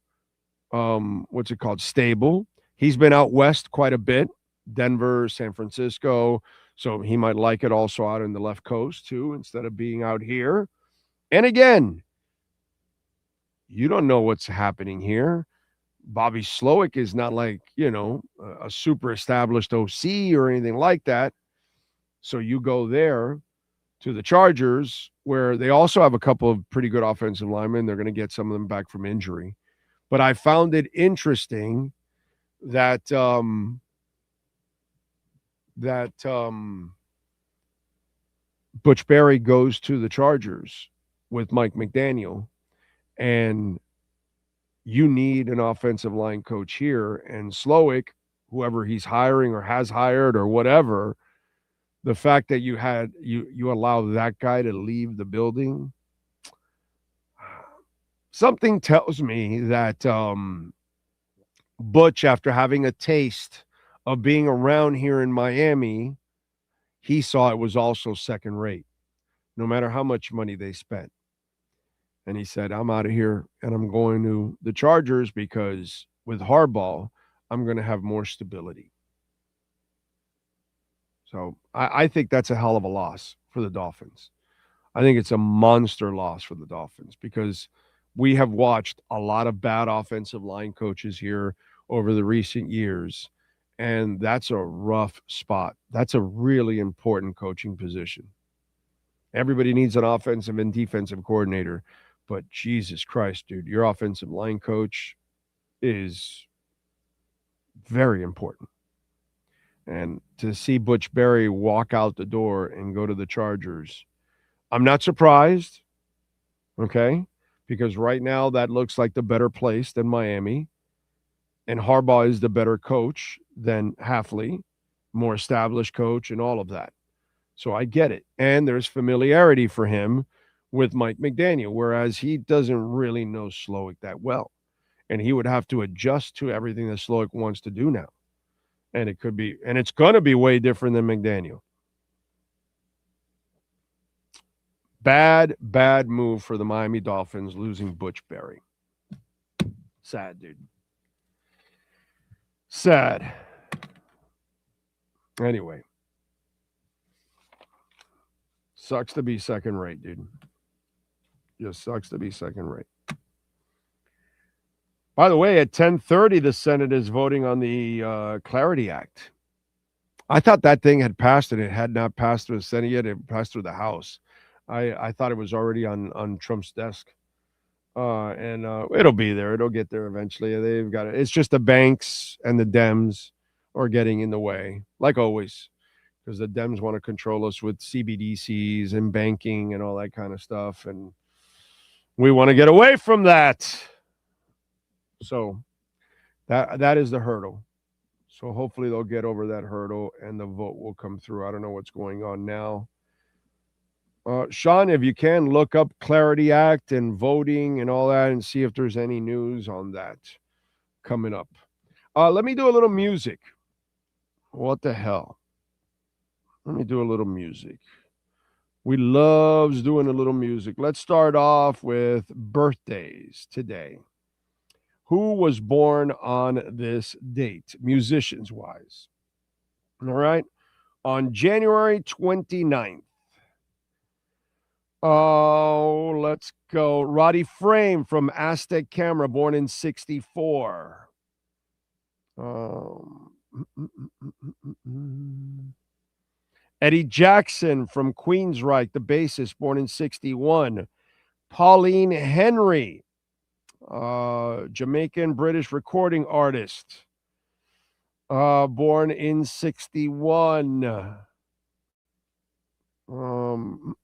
stable. He's been out west quite a bit, Denver, San Francisco, so he might like it also out in the left coast too, instead of being out here. And again, you don't know what's happening here. Bobby Slowick is not like, a super established OC or anything like that. So you go there to the Chargers, where they also have a couple of pretty good offensive linemen. They're going to get some of them back from injury. But I found it interesting that Butch Berry goes to the Chargers with Mike McDaniel, and you need an offensive line coach here. And Slowick, whoever he's hiring or has hired or whatever, the fact that you allow that guy to leave the building, something tells me that Butch, after having a taste of being around here in Miami, he saw it was also second rate, no matter how much money they spent. And he said, I'm out of here and I'm going to the Chargers, because with Harbaugh, I'm going to have more stability. So I think that's a hell of a loss for the Dolphins. I think it's a monster loss for the Dolphins, because we have watched a lot of bad offensive line coaches here over the recent years, and that's a rough spot. That's a really important coaching position. Everybody needs an offensive and defensive coordinator, but Jesus Christ, dude, your offensive line coach is very important. And to see Butch Berry walk out the door and go to the Chargers, I'm not surprised, okay? Because right now that looks like the better place than Miami. And Harbaugh is the better coach than Hafley, more established coach and all of that. So I get it. And there's familiarity for him with Mike McDaniel, whereas he doesn't really know Slowick that well. And he would have to adjust to everything that Slowick wants to do now. And it could be, and it's going to be way different than McDaniel. Bad move for the Miami Dolphins losing Butch Berry. Sad, dude. Sad. Anyway. Sucks to be second rate, dude. Just sucks to be second rate. By the way, at 10:30, the Senate is voting on the Clarity Act. I thought that thing had passed, and it had not passed through the Senate yet. It passed through the House. I thought it was already on Trump's desk. And it'll be there. It'll get there eventually. They've got it. It's just the banks and the Dems are getting in the way, like always, because the Dems want to control us with CBDCs and banking and all that kind of stuff. And we want to get away from that. So that is the hurdle. So hopefully they'll get over that hurdle and the vote will come through. I don't know what's going on now. Sean, if you can, look up Clarity Act and voting and all that and see if there's any news on that coming up. Let me do a little music. What the hell? Let me do a little music. We loves doing a little music. Let's start off with birthdays today. Who was born on this date, musicians-wise? All right. On January 29th. Oh, let's go. Roddy Frame from Aztec Camera, born in 64. Eddie Jackson from Queensryche, the bassist, born in 61. Pauline Henry, Jamaican British recording artist, born in 61. Rob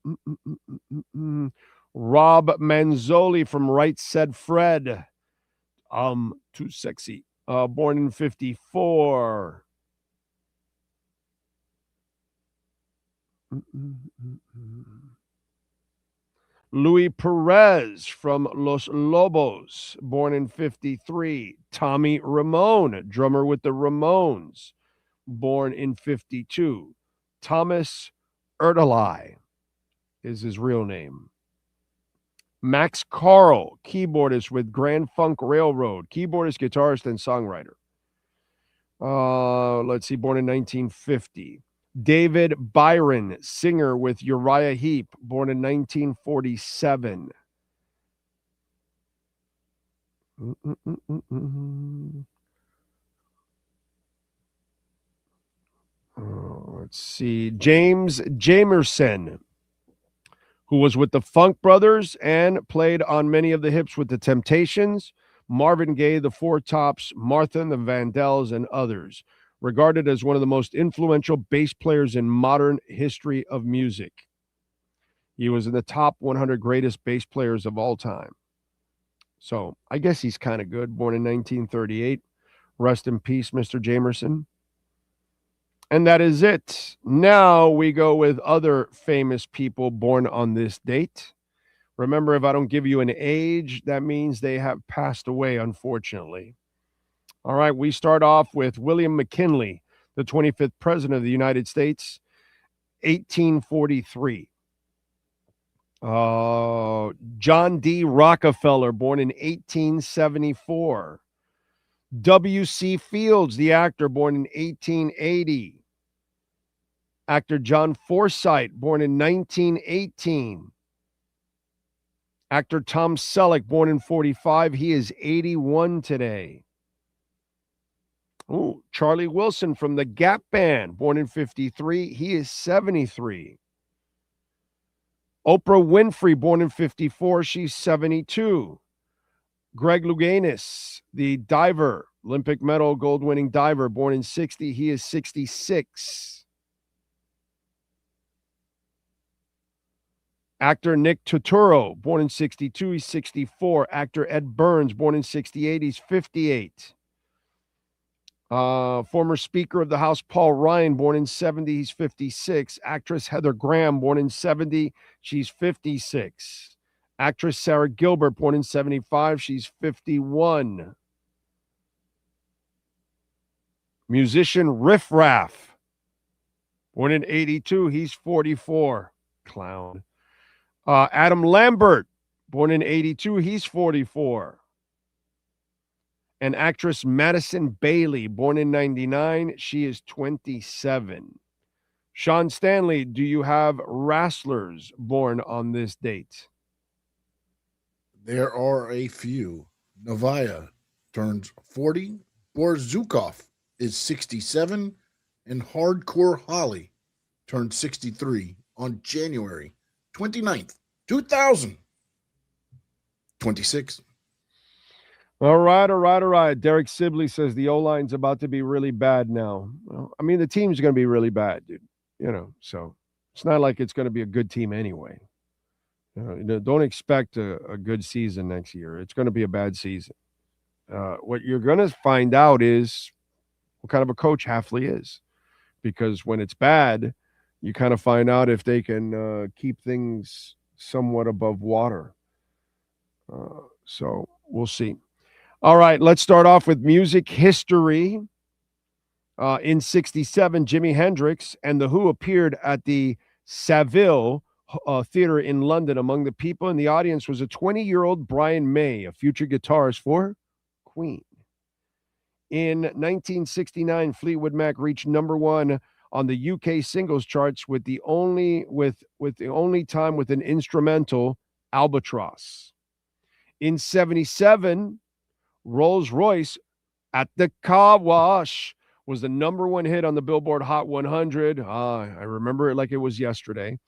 Manzoli from Right Said Fred, Too Sexy, born in 54. Luis Perez from Los Lobos, born in 53. Tommy Ramone, drummer with the Ramones, born in 52. Thomas Erdely is his real name. Max Carl, keyboardist with Grand Funk Railroad, keyboardist, guitarist, and songwriter. Let's see, born in 1950. David Byron, singer with Uriah Heep, born in 1947. Let's see. James Jamerson, who was with the Funk Brothers and played on many of the hits with the Temptations, Marvin Gaye, the Four Tops, Martha and the Vandells, and others. Regarded as one of the most influential bass players in modern history of music. He was in the top 100 greatest bass players of all time. So I guess he's kind of good. Born in 1938. Rest in peace, Mr. Jamerson. And that is it. Now we go with other famous people born on this date. Remember, if I don't give you an age, that means they have passed away, unfortunately. All right, we start off with William McKinley, the 25th President of the United States, 1843. John D. Rockefeller, born in 1874. W.C. Fields, the actor, born in 1880. Actor John Forsythe, born in 1918. Actor Tom Selleck, born in 45. He is 81 today. Oh, Charlie Wilson from the Gap Band, born in 53. He is 73. Oprah Winfrey, born in 54. She's 72. Greg Louganis, the diver, Olympic medal gold-winning diver, born in 60. He is 66. Actor Nick Turturro, born in 62. He's 64. Actor Ed Burns, born in 68. He's 58. Former Speaker of the House Paul Ryan, born in 70, he's 56. Actress Heather Graham, born in 70, she's 56. Actress Sarah Gilbert, born in 75, she's 51. Musician Riff Raff, born in 82, he's 44. Clown. Adam Lambert, born in 82, he's 44. And actress Madison Bailey, born in 99, she is 27. Sean Stanley, do you have wrestlers born on this date? There are a few. Novaya turns 40. Boris Zukov is 67. And Hardcore Holly turned 63 on January 29th, 2026. All right. Derek Sibley says the O-line's about to be really bad now. Well, I mean, the team's going to be really bad, dude. So it's not like it's going to be a good team anyway. Don't expect a good season next year. It's going to be a bad season. What you're going to find out is what kind of a coach Hafley is. Because when it's bad, you kind of find out if they can keep things somewhat above water. So we'll see. All right, let's start off with music history. In 67, Jimi Hendrix and The Who appeared at the Savile Theatre in London. Among the people in the audience was a 20-year-old Brian May, a future guitarist for Queen. In 1969, Fleetwood Mac reached number one on the UK singles charts with the only time with an instrumental, Albatross. In 77, Rolls-Royce at the Car Wash was the number one hit on the Billboard Hot 100. I remember it like it was yesterday.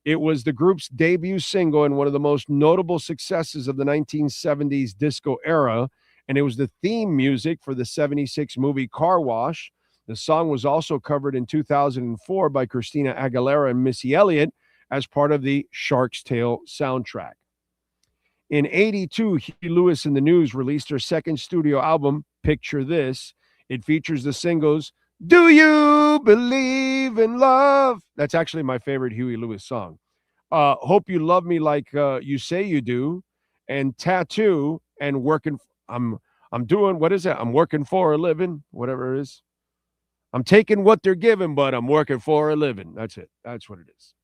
It was the group's debut single and one of the most notable successes of the 1970s disco era, and it was the theme music for the 76 movie Car Wash. The song was also covered in 2004 by Christina Aguilera and Missy Elliott as part of the Shark's Tale soundtrack. In 82, Huey Lewis and the News released their second studio album, Picture This. It features the singles, Do You Believe in Love? That's actually my favorite Huey Lewis song. Hope You Love Me Like You Say You Do, and Tattoo, and Working. I'm doing, what is that? I'm working for a living, whatever it is. I'm taking what they're giving, but I'm working for a living. That's it. That's what it is.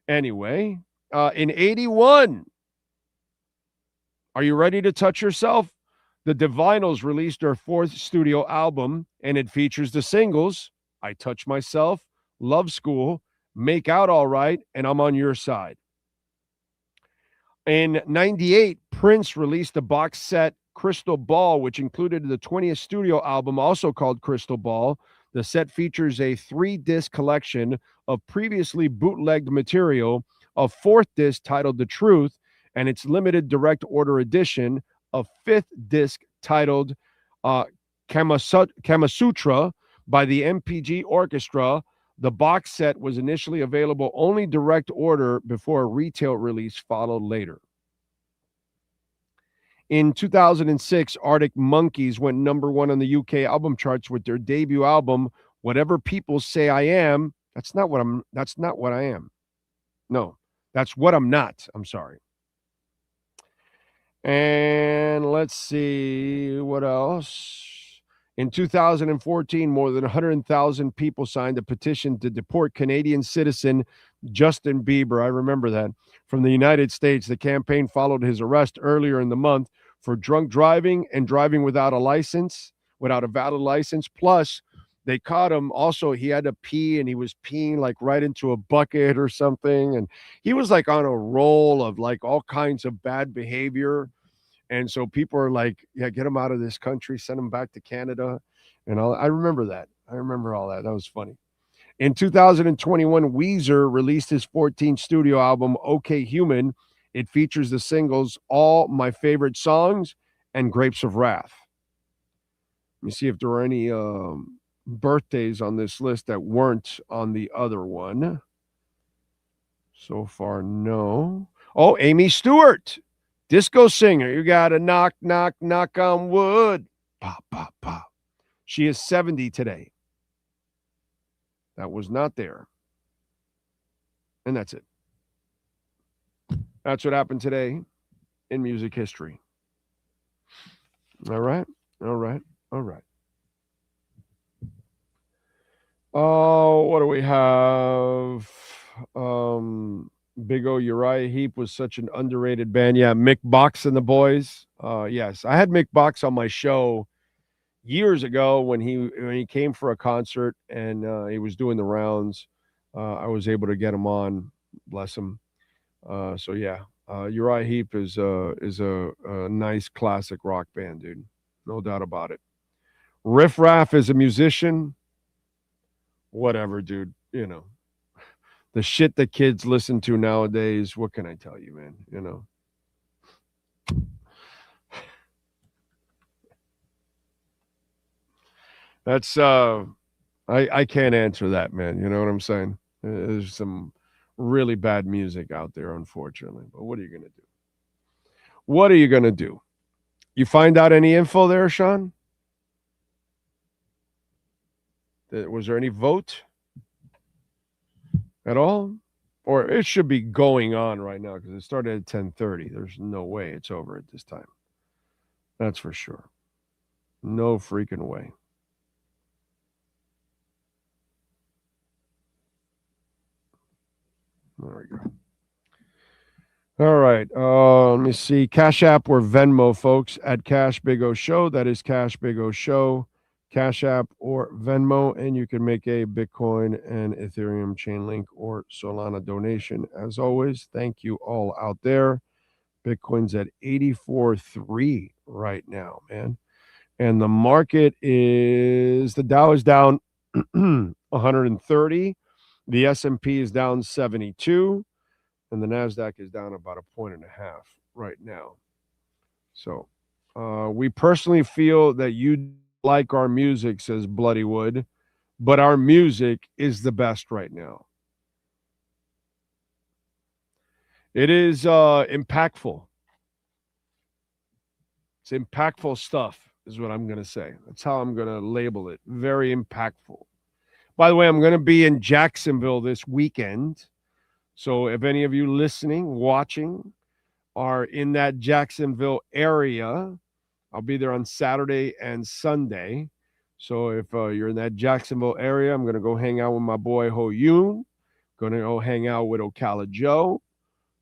Anyway, in 81, are you ready to touch yourself? The Divinyls released their fourth studio album, and it features the singles, I Touch Myself, Love School, Make Out All Right, and I'm On Your Side. In 98, Prince released a box set, Crystal Ball, which included the 20th studio album, also called Crystal Ball. The set features a 3-disc collection of previously bootlegged material, a 4th disc titled The Truth, and its limited direct order edition, a 5th disc titled Kama Sutra by the MPG Orchestra. The box set was initially available only direct order before a retail release followed later. In 2006, Arctic Monkeys went number one on the UK album charts with their debut album, Whatever People Say I Am. That's not what I am. No, that's what I'm not. I'm sorry. And let's see what else. In 2014, more than 100,000 people signed a petition to deport Canadian citizen Justin Bieber. I remember that. From the United States. The campaign followed his arrest earlier in the month for drunk driving and driving without a valid license. Plus, they caught him. Also, he had to pee, and he was peeing like right into a bucket or something. And he was like on a roll of like all kinds of bad behavior. And so people are like, yeah, get him out of this country, send him back to Canada. And I remember that. I remember all that. That was funny. In 2021, Weezer released his 14th studio album, OK Human. It features the singles All My Favorite Songs and Grapes of Wrath. Let me see if there are any birthdays on this list that weren't on the other one. So far, no. Oh, Amy Stewart, disco singer. You got to knock, knock, knock on wood. Pop, pop, pop. She is 70 today. That was not there. And that's it. That's what happened today in music history. All right. All right. All right. Oh, what do we have? Big O Uriah Heep was such an underrated band. Yeah, Mick Box and the Boys. Yes, I had Mick Box on my show years ago when he came for a concert and he was doing the rounds. I was able to get him on. Bless him. So yeah, Uriah Heep is a nice classic rock band, dude. No doubt about it. Riff Raff is a musician. Whatever, dude. You know, the shit that kids listen to nowadays. What can I tell you, man? You know. That's I can't answer that, man. You know what I'm saying? There's some really bad music out there, unfortunately. But what are you gonna do? What are you gonna do? You find out any info there, Sean? Was there any vote at all? Or it should be going on right now because it started at 10:30. There's no way it's over at this time. That's for sure. No freaking way. There we go. All right. Let me see. Cash App or Venmo, folks, at Cash Big O Show. That is Cash Big O Show. Cash App or Venmo, and you can make a Bitcoin and Ethereum Chainlink or Solana donation. As always, thank you all out there. Bitcoin's at 84.3 right now, man. And the market the Dow is down 130. The S&P is down 72. And the NASDAQ is down about 1.5 right now. So we personally feel that you like our music, says Bloody Wood, but our music is the best right now. It is impactful. It's impactful stuff is what I'm going to say. That's how I'm going to label it. Very impactful. By the way, I'm going to be in Jacksonville this weekend. So if any of you listening, watching, are in that Jacksonville area, I'll be there on Saturday and Sunday. So if you're in that Jacksonville area, I'm going to go hang out with my boy Ho Yoon. Going to go hang out with Ocala Joe.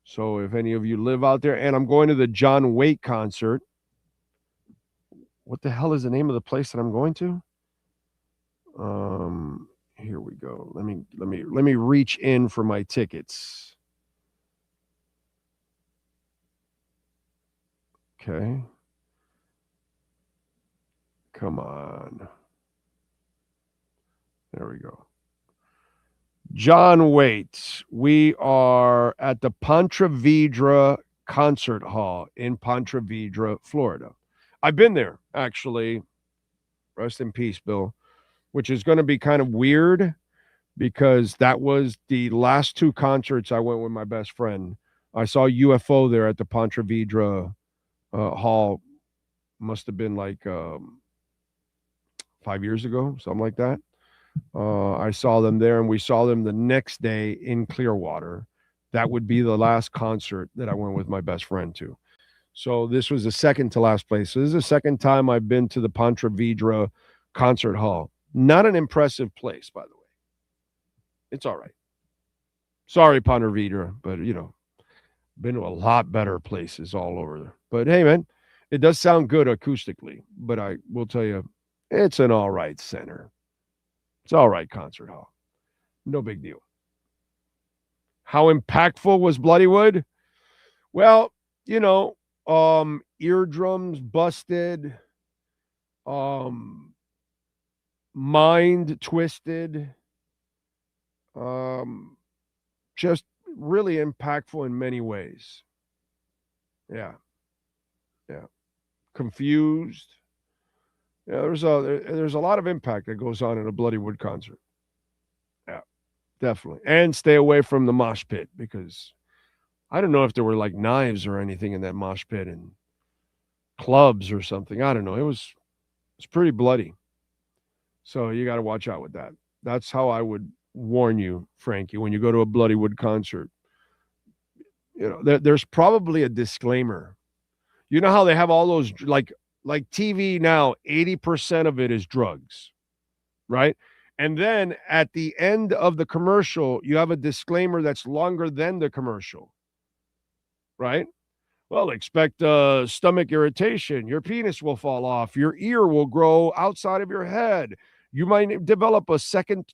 So if any of you live out there, and I'm going to the John Waite concert. What the hell is the name of the place that I'm going to? Here we go. Let me reach in for my tickets. Okay. Come on. There we go. John Waite. We are at the Ponte Vedra Concert Hall in Ponte Vedra, Florida. I've been there, actually. Rest in peace, Bill. Which is going to be kind of weird because that was the last two concerts I went with my best friend. I saw UFO there at the Ponte Vedra Hall. Must have been like 5 years ago, something like that. I saw them there, and we saw them the next day in Clearwater. That would be the last concert that I went with my best friend to. So this was the second to last place. So this is the second time I've been to the Ponte Vedra Concert Hall. Not an impressive place, by the way. It's all right. Sorry, Ponte Vedra, but, you know, been to a lot better places all over there. But, hey, man, it does sound good acoustically. But I will tell you, it's an all right center. It's all right concert hall. No big deal. How impactful was Bloodywood? Well, you know, eardrums busted, mind twisted, just really impactful in many ways. Yeah. Confused. Yeah, there's a lot of impact that goes on in a Bloodywood concert. Yeah, definitely. And stay away from the mosh pit, because I don't know if there were like knives or anything in that mosh pit and clubs or something. I don't know. It's pretty bloody. So you got to watch out with that. That's how I would warn you, Frankie, when you go to a Bloodywood concert. There's probably a disclaimer. You know how they have all those like TV now, 80% of it is drugs, right? And then at the end of the commercial, you have a disclaimer that's longer than the commercial, right? Well, expect stomach irritation. Your penis will fall off. Your ear will grow outside of your head. You might develop a second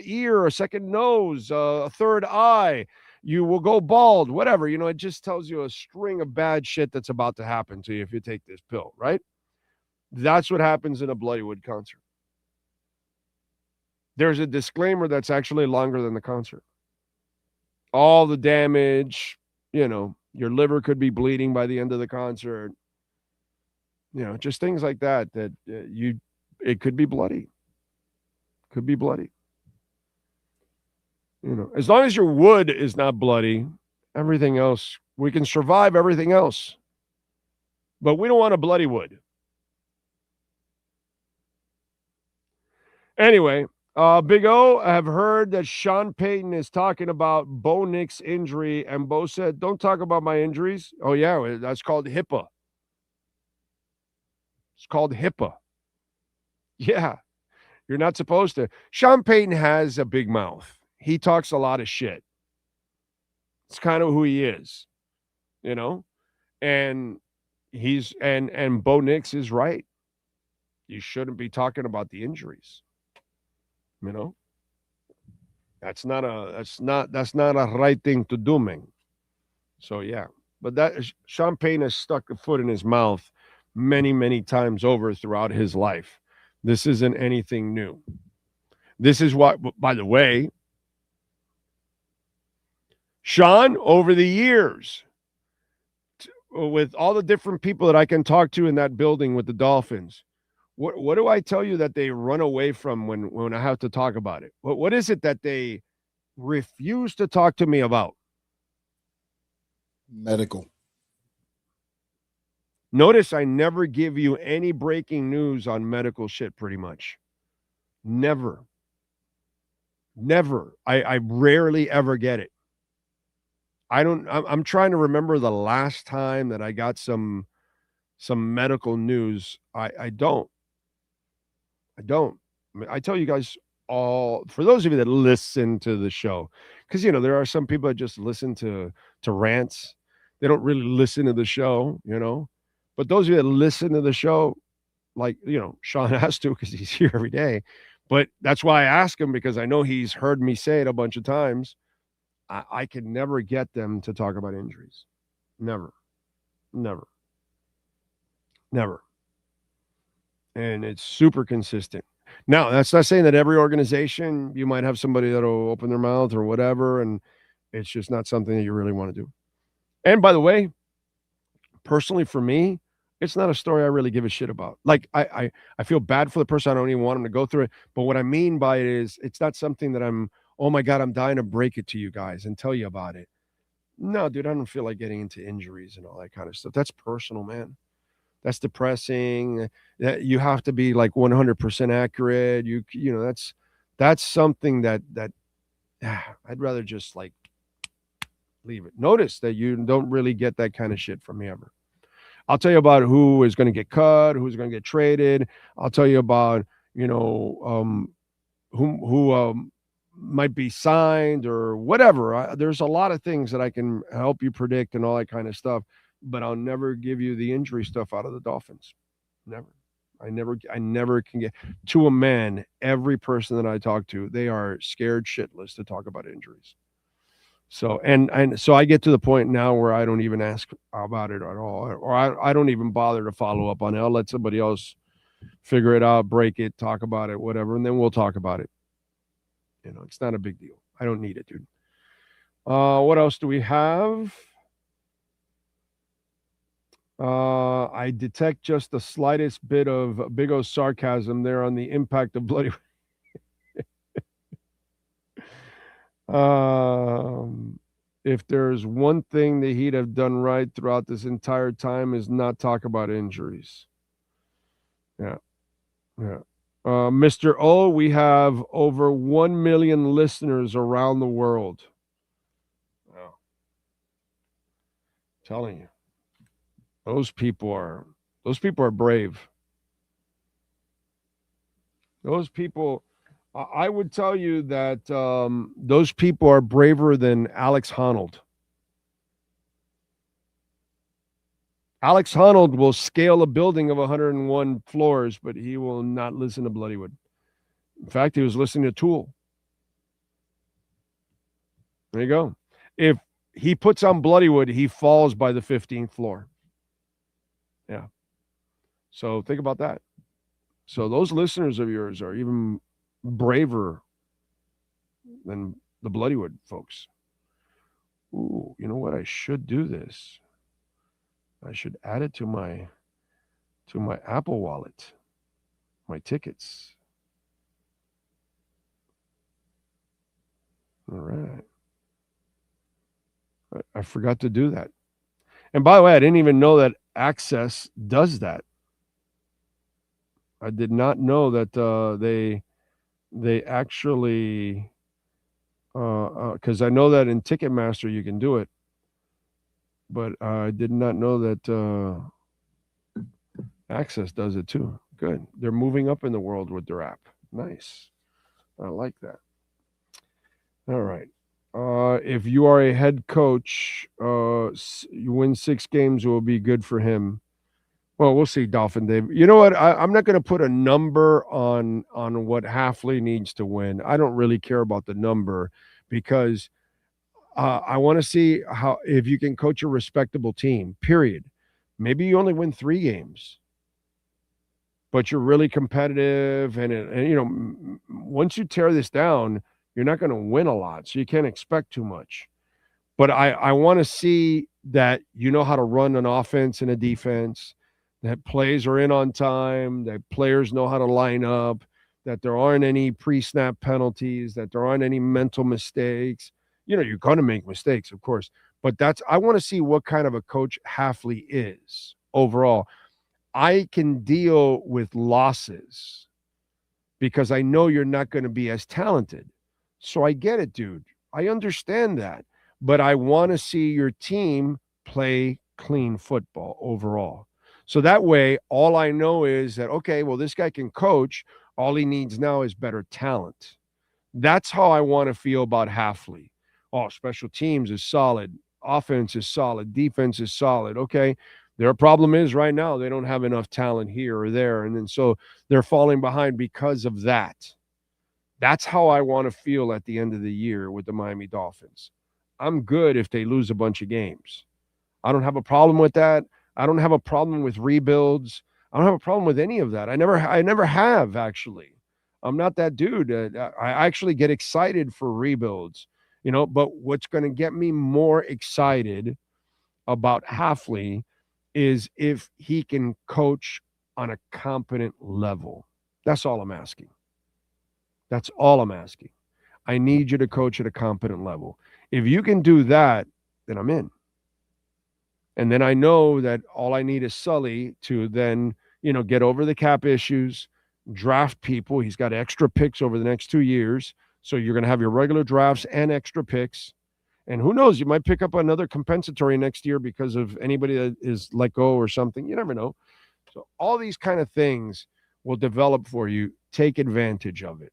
ear, a second nose, a third eye. You will go bald, whatever. It just tells you a string of bad shit that's about to happen to you if you take this pill, right? That's what happens in a Bloodywood concert. There's a disclaimer that's actually longer than the concert. All the damage, your liver could be bleeding by the end of the concert. Just things like that it could be bloody. Could be bloody. As long as your wood is not bloody, everything else, we can survive everything else. But we don't want a bloody wood. Anyway, Big O, I have heard that Sean Payton is talking about Bo Nix's injury, and Bo said, don't talk about my injuries. Oh, yeah, that's called HIPAA. It's called HIPAA. Yeah, you're not supposed to. Sean Payton has a big mouth. He talks a lot of shit. It's kind of who he is, and he's and Bo Nix is right. You shouldn't be talking about the injuries. That's not a right thing to do, man. So yeah, but Sean Payton has stuck a foot in his mouth many, many times over throughout his life. This isn't anything new. This is what, by the way, Sean, over the years, with all the different people that I can talk to in that building with the Dolphins, what do I tell you that they run away from when I have to talk about it? What is it that they refuse to talk to me about? Medical. Notice I never give you any breaking news on medical shit, pretty much. Never. I rarely ever get it. I'm trying to remember the last time that I got some medical news. I don't. I tell you guys all, for those of you that listen to the show, because there are some people that just listen to rants. They don't really listen to the show, But those of you that listen to the show, like, Sean has to because he's here every day. But that's why I ask him, because I know he's heard me say it a bunch of times. I can never get them to talk about injuries. Never. And it's super consistent. Now, that's not saying that every organization, you might have somebody that'll open their mouth or whatever, and it's just not something that you really want to do. And by the way, personally for me, it's not a story I really give a shit about. Like, I feel bad for the person. I don't even want them to go through it. But what I mean by it is, it's not something that oh my God, I'm dying to break it to you guys and tell you about it. No, dude, I don't feel like getting into injuries and all that kind of stuff. That's personal, man. That's depressing. That you have to be like 100% accurate. That's something that I'd rather just like leave it. Notice that you don't really get that kind of shit from me ever. I'll tell you about who is going to get cut, who's going to get traded. I'll tell you about, who might be signed or whatever. There's a lot of things that I can help you predict and all that kind of stuff, but I'll never give you the injury stuff out of the Dolphins. Never. I never can get to a man. Every person that I talk to, they are scared shitless to talk about injuries. So, and so I get to the point now where I don't even ask about it at all, or I don't even bother to follow up on it. I'll let somebody else figure it out, break it, talk about it, whatever, and then we'll talk about it. It's not a big deal. I don't need it, dude. What else do we have? I detect just the slightest bit of Big O sarcasm there on the impact of bloody. If there's one thing the Heat have done right throughout this entire time is not talk about injuries. Yeah. Mr. O, we have over 1 million listeners around the world. Wow. Telling you. Those people are brave. Those people, I would tell you that those people are braver than Alex Honnold. Alex Honnold will scale a building of 101 floors, but he will not listen to Bloodywood. In fact, he was listening to Tool. There you go. If he puts on Bloodywood, he falls by the 15th floor. Yeah. So think about that. So those listeners of yours are even braver than the Bloodywood folks. Ooh, you know what? I should do this. I should add it to my Apple Wallet, my tickets. All right. I forgot to do that. And by the way, I didn't even know that Access does that. I did not know that they actually, because I know that in Ticketmaster you can do it, but I did not know that Access does it too. Good. They're moving up in the world with their app. Nice. I like that. All right. If you are a head coach, you win 6 games, it will be good for him. Well, we'll see, Dolphin Dave. You know what? I'm not going to put a number on what Halfley needs to win. I don't really care about the number because I want to see if you can coach a respectable team, period. Maybe you only win 3 games, but you're really competitive. And once you tear this down, you're not going to win a lot, so you can't expect too much. But I want to see that you know how to run an offense and a defense, that plays are in on time, that players know how to line up, that there aren't any pre-snap penalties, that there aren't any mental mistakes. You're going to make mistakes, of course. But I want to see what kind of a coach Halfley is overall. I can deal with losses because I know you're not going to be as talented. So I get it, dude. I understand that. But I want to see your team play clean football overall. So that way, all I know is that, okay, well, this guy can coach. All he needs now is better talent. That's how I want to feel about Halfley. Oh, special teams is solid. Offense is solid. Defense is solid. Okay. Their problem is right now they don't have enough talent here or there. And then so they're falling behind because of that. That's how I want to feel at the end of the year with the Miami Dolphins. I'm good if they lose a bunch of games. I don't have a problem with that. I don't have a problem with rebuilds. I don't have a problem with any of that. I never have, actually. I'm not that dude. I actually get excited for rebuilds, but what's going to get me more excited about Halfley is if he can coach on a competent level. That's all I'm asking. That's all I'm asking. I need you to coach at a competent level. If you can do that, then I'm in. And then I know that all I need is Sully to then, get over the cap issues, draft people. He's got extra picks over the next 2 years. So you're going to have your regular drafts and extra picks. And who knows, you might pick up another compensatory next year because of anybody that is let go or something. You never know. So all these kind of things will develop for you. Take advantage of it.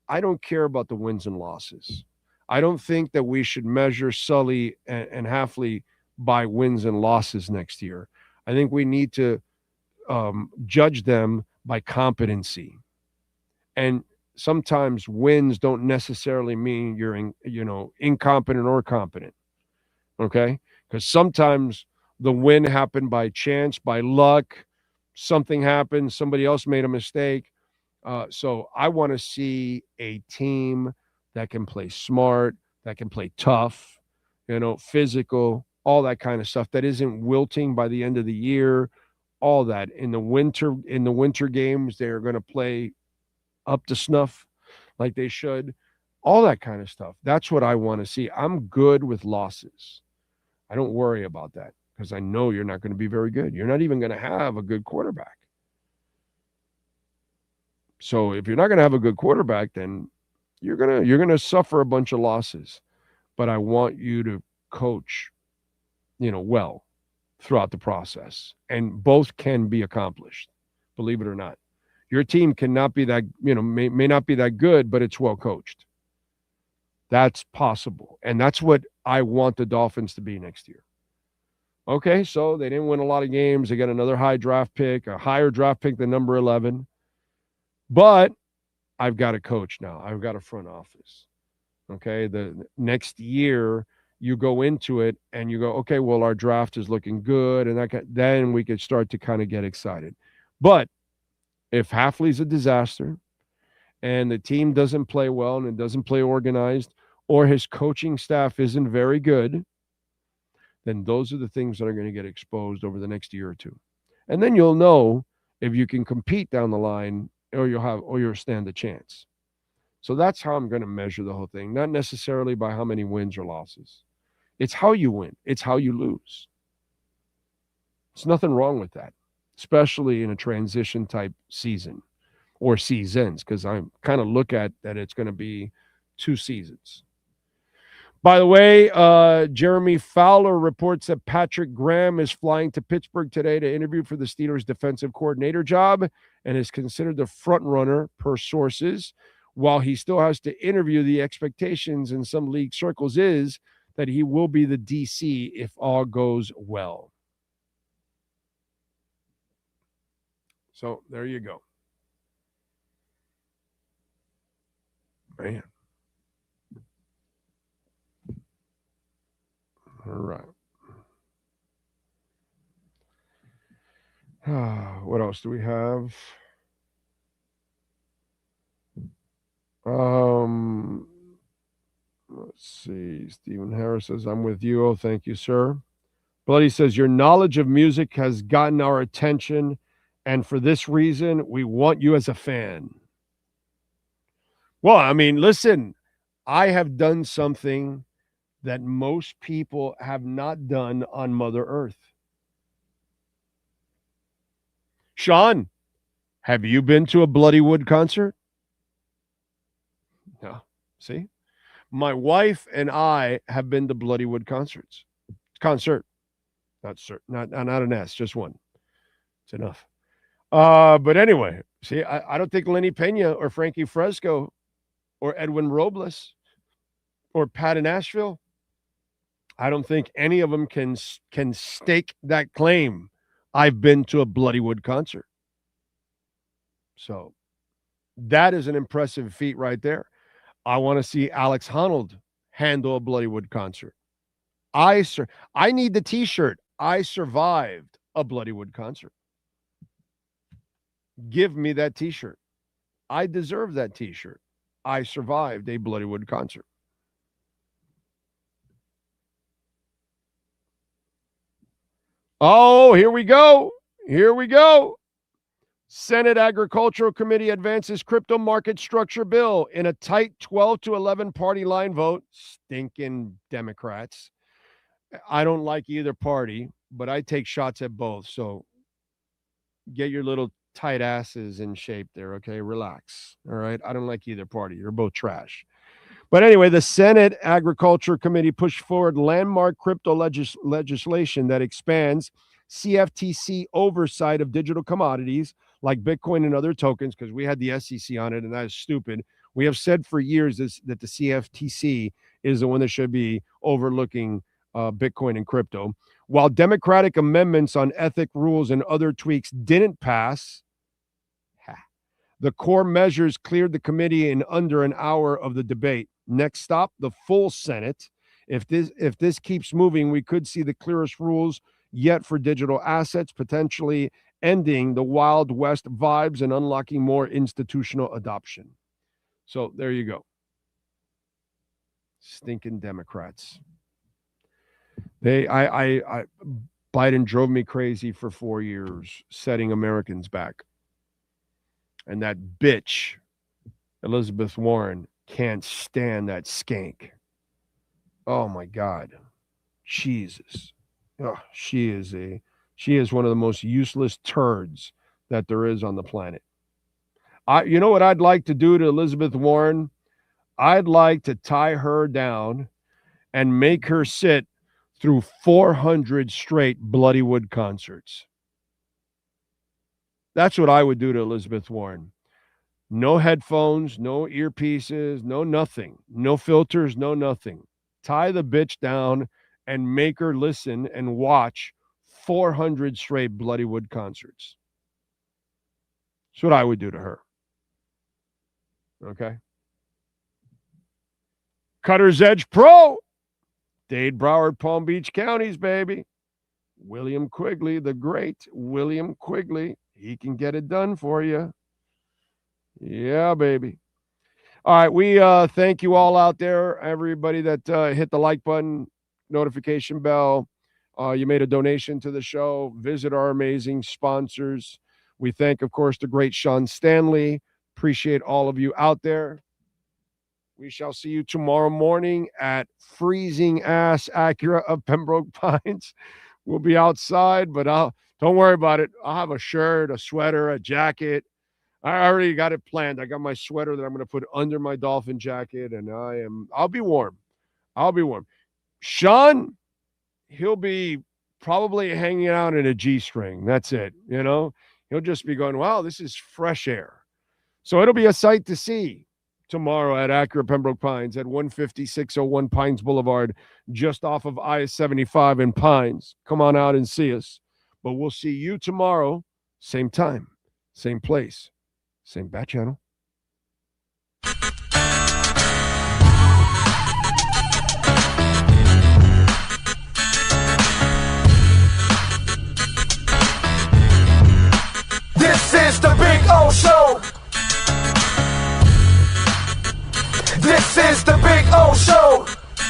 I don't care about the wins and losses. I don't think that we should measure Sully and Halfley by wins and losses next year. I think we need to judge them by competency. And sometimes wins don't necessarily mean you're incompetent or competent. Okay? Because sometimes the win happened by chance, by luck. Something happened. Somebody else made a mistake. So I want to see a team that can play smart, that can play tough, physical, all that kind of stuff that isn't wilting by the end of the year. All that in the winter games, they're going to play up to snuff like they should. All that kind of stuff. That's what I want to see. I'm good with losses. I don't worry about that because I know you're not going to be very good. You're not even going to have a good quarterback. So if you're not going to have a good quarterback, then you're gonna suffer a bunch of losses. But I want you to coach, well throughout the process, and both can be accomplished. Believe it or not, your team cannot be that may not be that good, but it's well coached. That's possible, and that's what I want the Dolphins to be next year. Okay, so they didn't win a lot of games. They got another higher draft pick than number 11. But I've got a coach now. I've got a front office. Okay, the next year you go into it and you go, okay, well, our draft is looking good, and then we could start to kind of get excited. But if Hafley's a disaster and the team doesn't play well and it doesn't play organized, or his coaching staff isn't very good, then those are the things that are going to get exposed over the next year or two. And then you'll know if you can compete down the line, or you'll stand a chance. So that's how I'm going to measure the whole thing, not necessarily by how many wins or losses. It's how you win. It's how you lose. There's nothing wrong with that, especially in a transition type season or seasons, because I kind of look at that it's going to be 2 seasons. By the way, Jeremy Fowler reports that Patrick Graham is flying to Pittsburgh today to interview for the Steelers' defensive coordinator job and is considered the front runner per sources. While he still has to interview, the expectations in some league circles is that he will be the DC if all goes well. So there you go. Man. All right. What else do we have? Let's see. Stephen Harris says, I'm with you. Oh, thank you, sir. Bloody says, your knowledge of music has gotten our attention, and for this reason, we want you as a fan. Well, I mean, listen, I have done something that most people have not done on Mother Earth. Sean, have you been to a Bloody Wood concert? No. See? My wife and I have been to Bloody Wood concerts. Concert. Not an S, just one. It's enough. But anyway, see, I don't think Lenny Pena or Frankie Fresco or Edwin Robles or Pat in Nashville, I don't think any of them can stake that claim. I've been to a Bloody Wood concert. So that is an impressive feat right there. I want to see Alex Honnold handle a Bloody Wood concert. I need the T-shirt. I survived a Bloody Wood concert. Give me that T-shirt. I deserve that T-shirt. I survived a Bloody Wood concert. Oh, here we go. Here we go. Senate Agricultural Committee advances crypto market structure bill in a tight 12-11 party line vote. Stinking Democrats. I don't like either party, but I take shots at both. So get your little tight asses in shape there, okay? Relax, all right? I don't like either party. You're both trash. But anyway, the Senate Agriculture Committee pushed forward landmark crypto legislation that expands CFTC oversight of digital commodities like Bitcoin and other tokens, because we had the SEC on it, and that is stupid. We have said for years that the CFTC is the one that should be overlooking Bitcoin and crypto. While Democratic amendments on ethic rules and other tweaks didn't pass, the core measures cleared the committee in under an hour of the debate. Next stop, the full Senate. If this keeps moving, we could see the clearest rules yet for digital assets, potentially ending the Wild West vibes and unlocking more institutional adoption. So there you go. Stinking Democrats. Biden drove me crazy for 4 years, setting Americans back. And that bitch, Elizabeth Warren, can't stand that skank. Oh my God. Jesus. Oh, she is one of the most useless turds that there is on the planet. You know what I'd like to do to Elizabeth Warren? I'd like to tie her down and make her sit through 400 straight Bloodywood concerts. That's what I would do to Elizabeth Warren. No headphones, no earpieces, no nothing. No filters, no nothing. Tie the bitch down and make her listen and watch 400 straight Bloodywood concerts. That's what I would do to her. Okay? Cutter's Edge Pro. Dade, Broward, Palm Beach counties, baby. William Quigley, the great William Quigley. He can get it done for you. Yeah, baby. All right, we thank you all out there, everybody that hit the like button, notification bell. You made a donation to the show. Visit our amazing sponsors. We thank, of course, the great Sean Stanley. Appreciate all of you out there. We shall see you tomorrow morning at Freezing Ass Acura of Pembroke Pines. We'll be outside, but don't worry about it. I'll have a shirt, a sweater, a jacket. I already got it planned. I got my sweater that I'm going to put under my Dolphin jacket, and I'll be warm. I'll be warm. Sean, he'll be probably hanging out in a G-string. That's it. You know, he'll just be going, wow, this is fresh air. So it'll be a sight to see tomorrow at Acura Pembroke Pines at 15601 Pines Boulevard, just off of I-75 in Pines. Come on out and see us. But we'll see you tomorrow, same time, same place, same bat channel. This is the Big O Show. This is the Big O Show.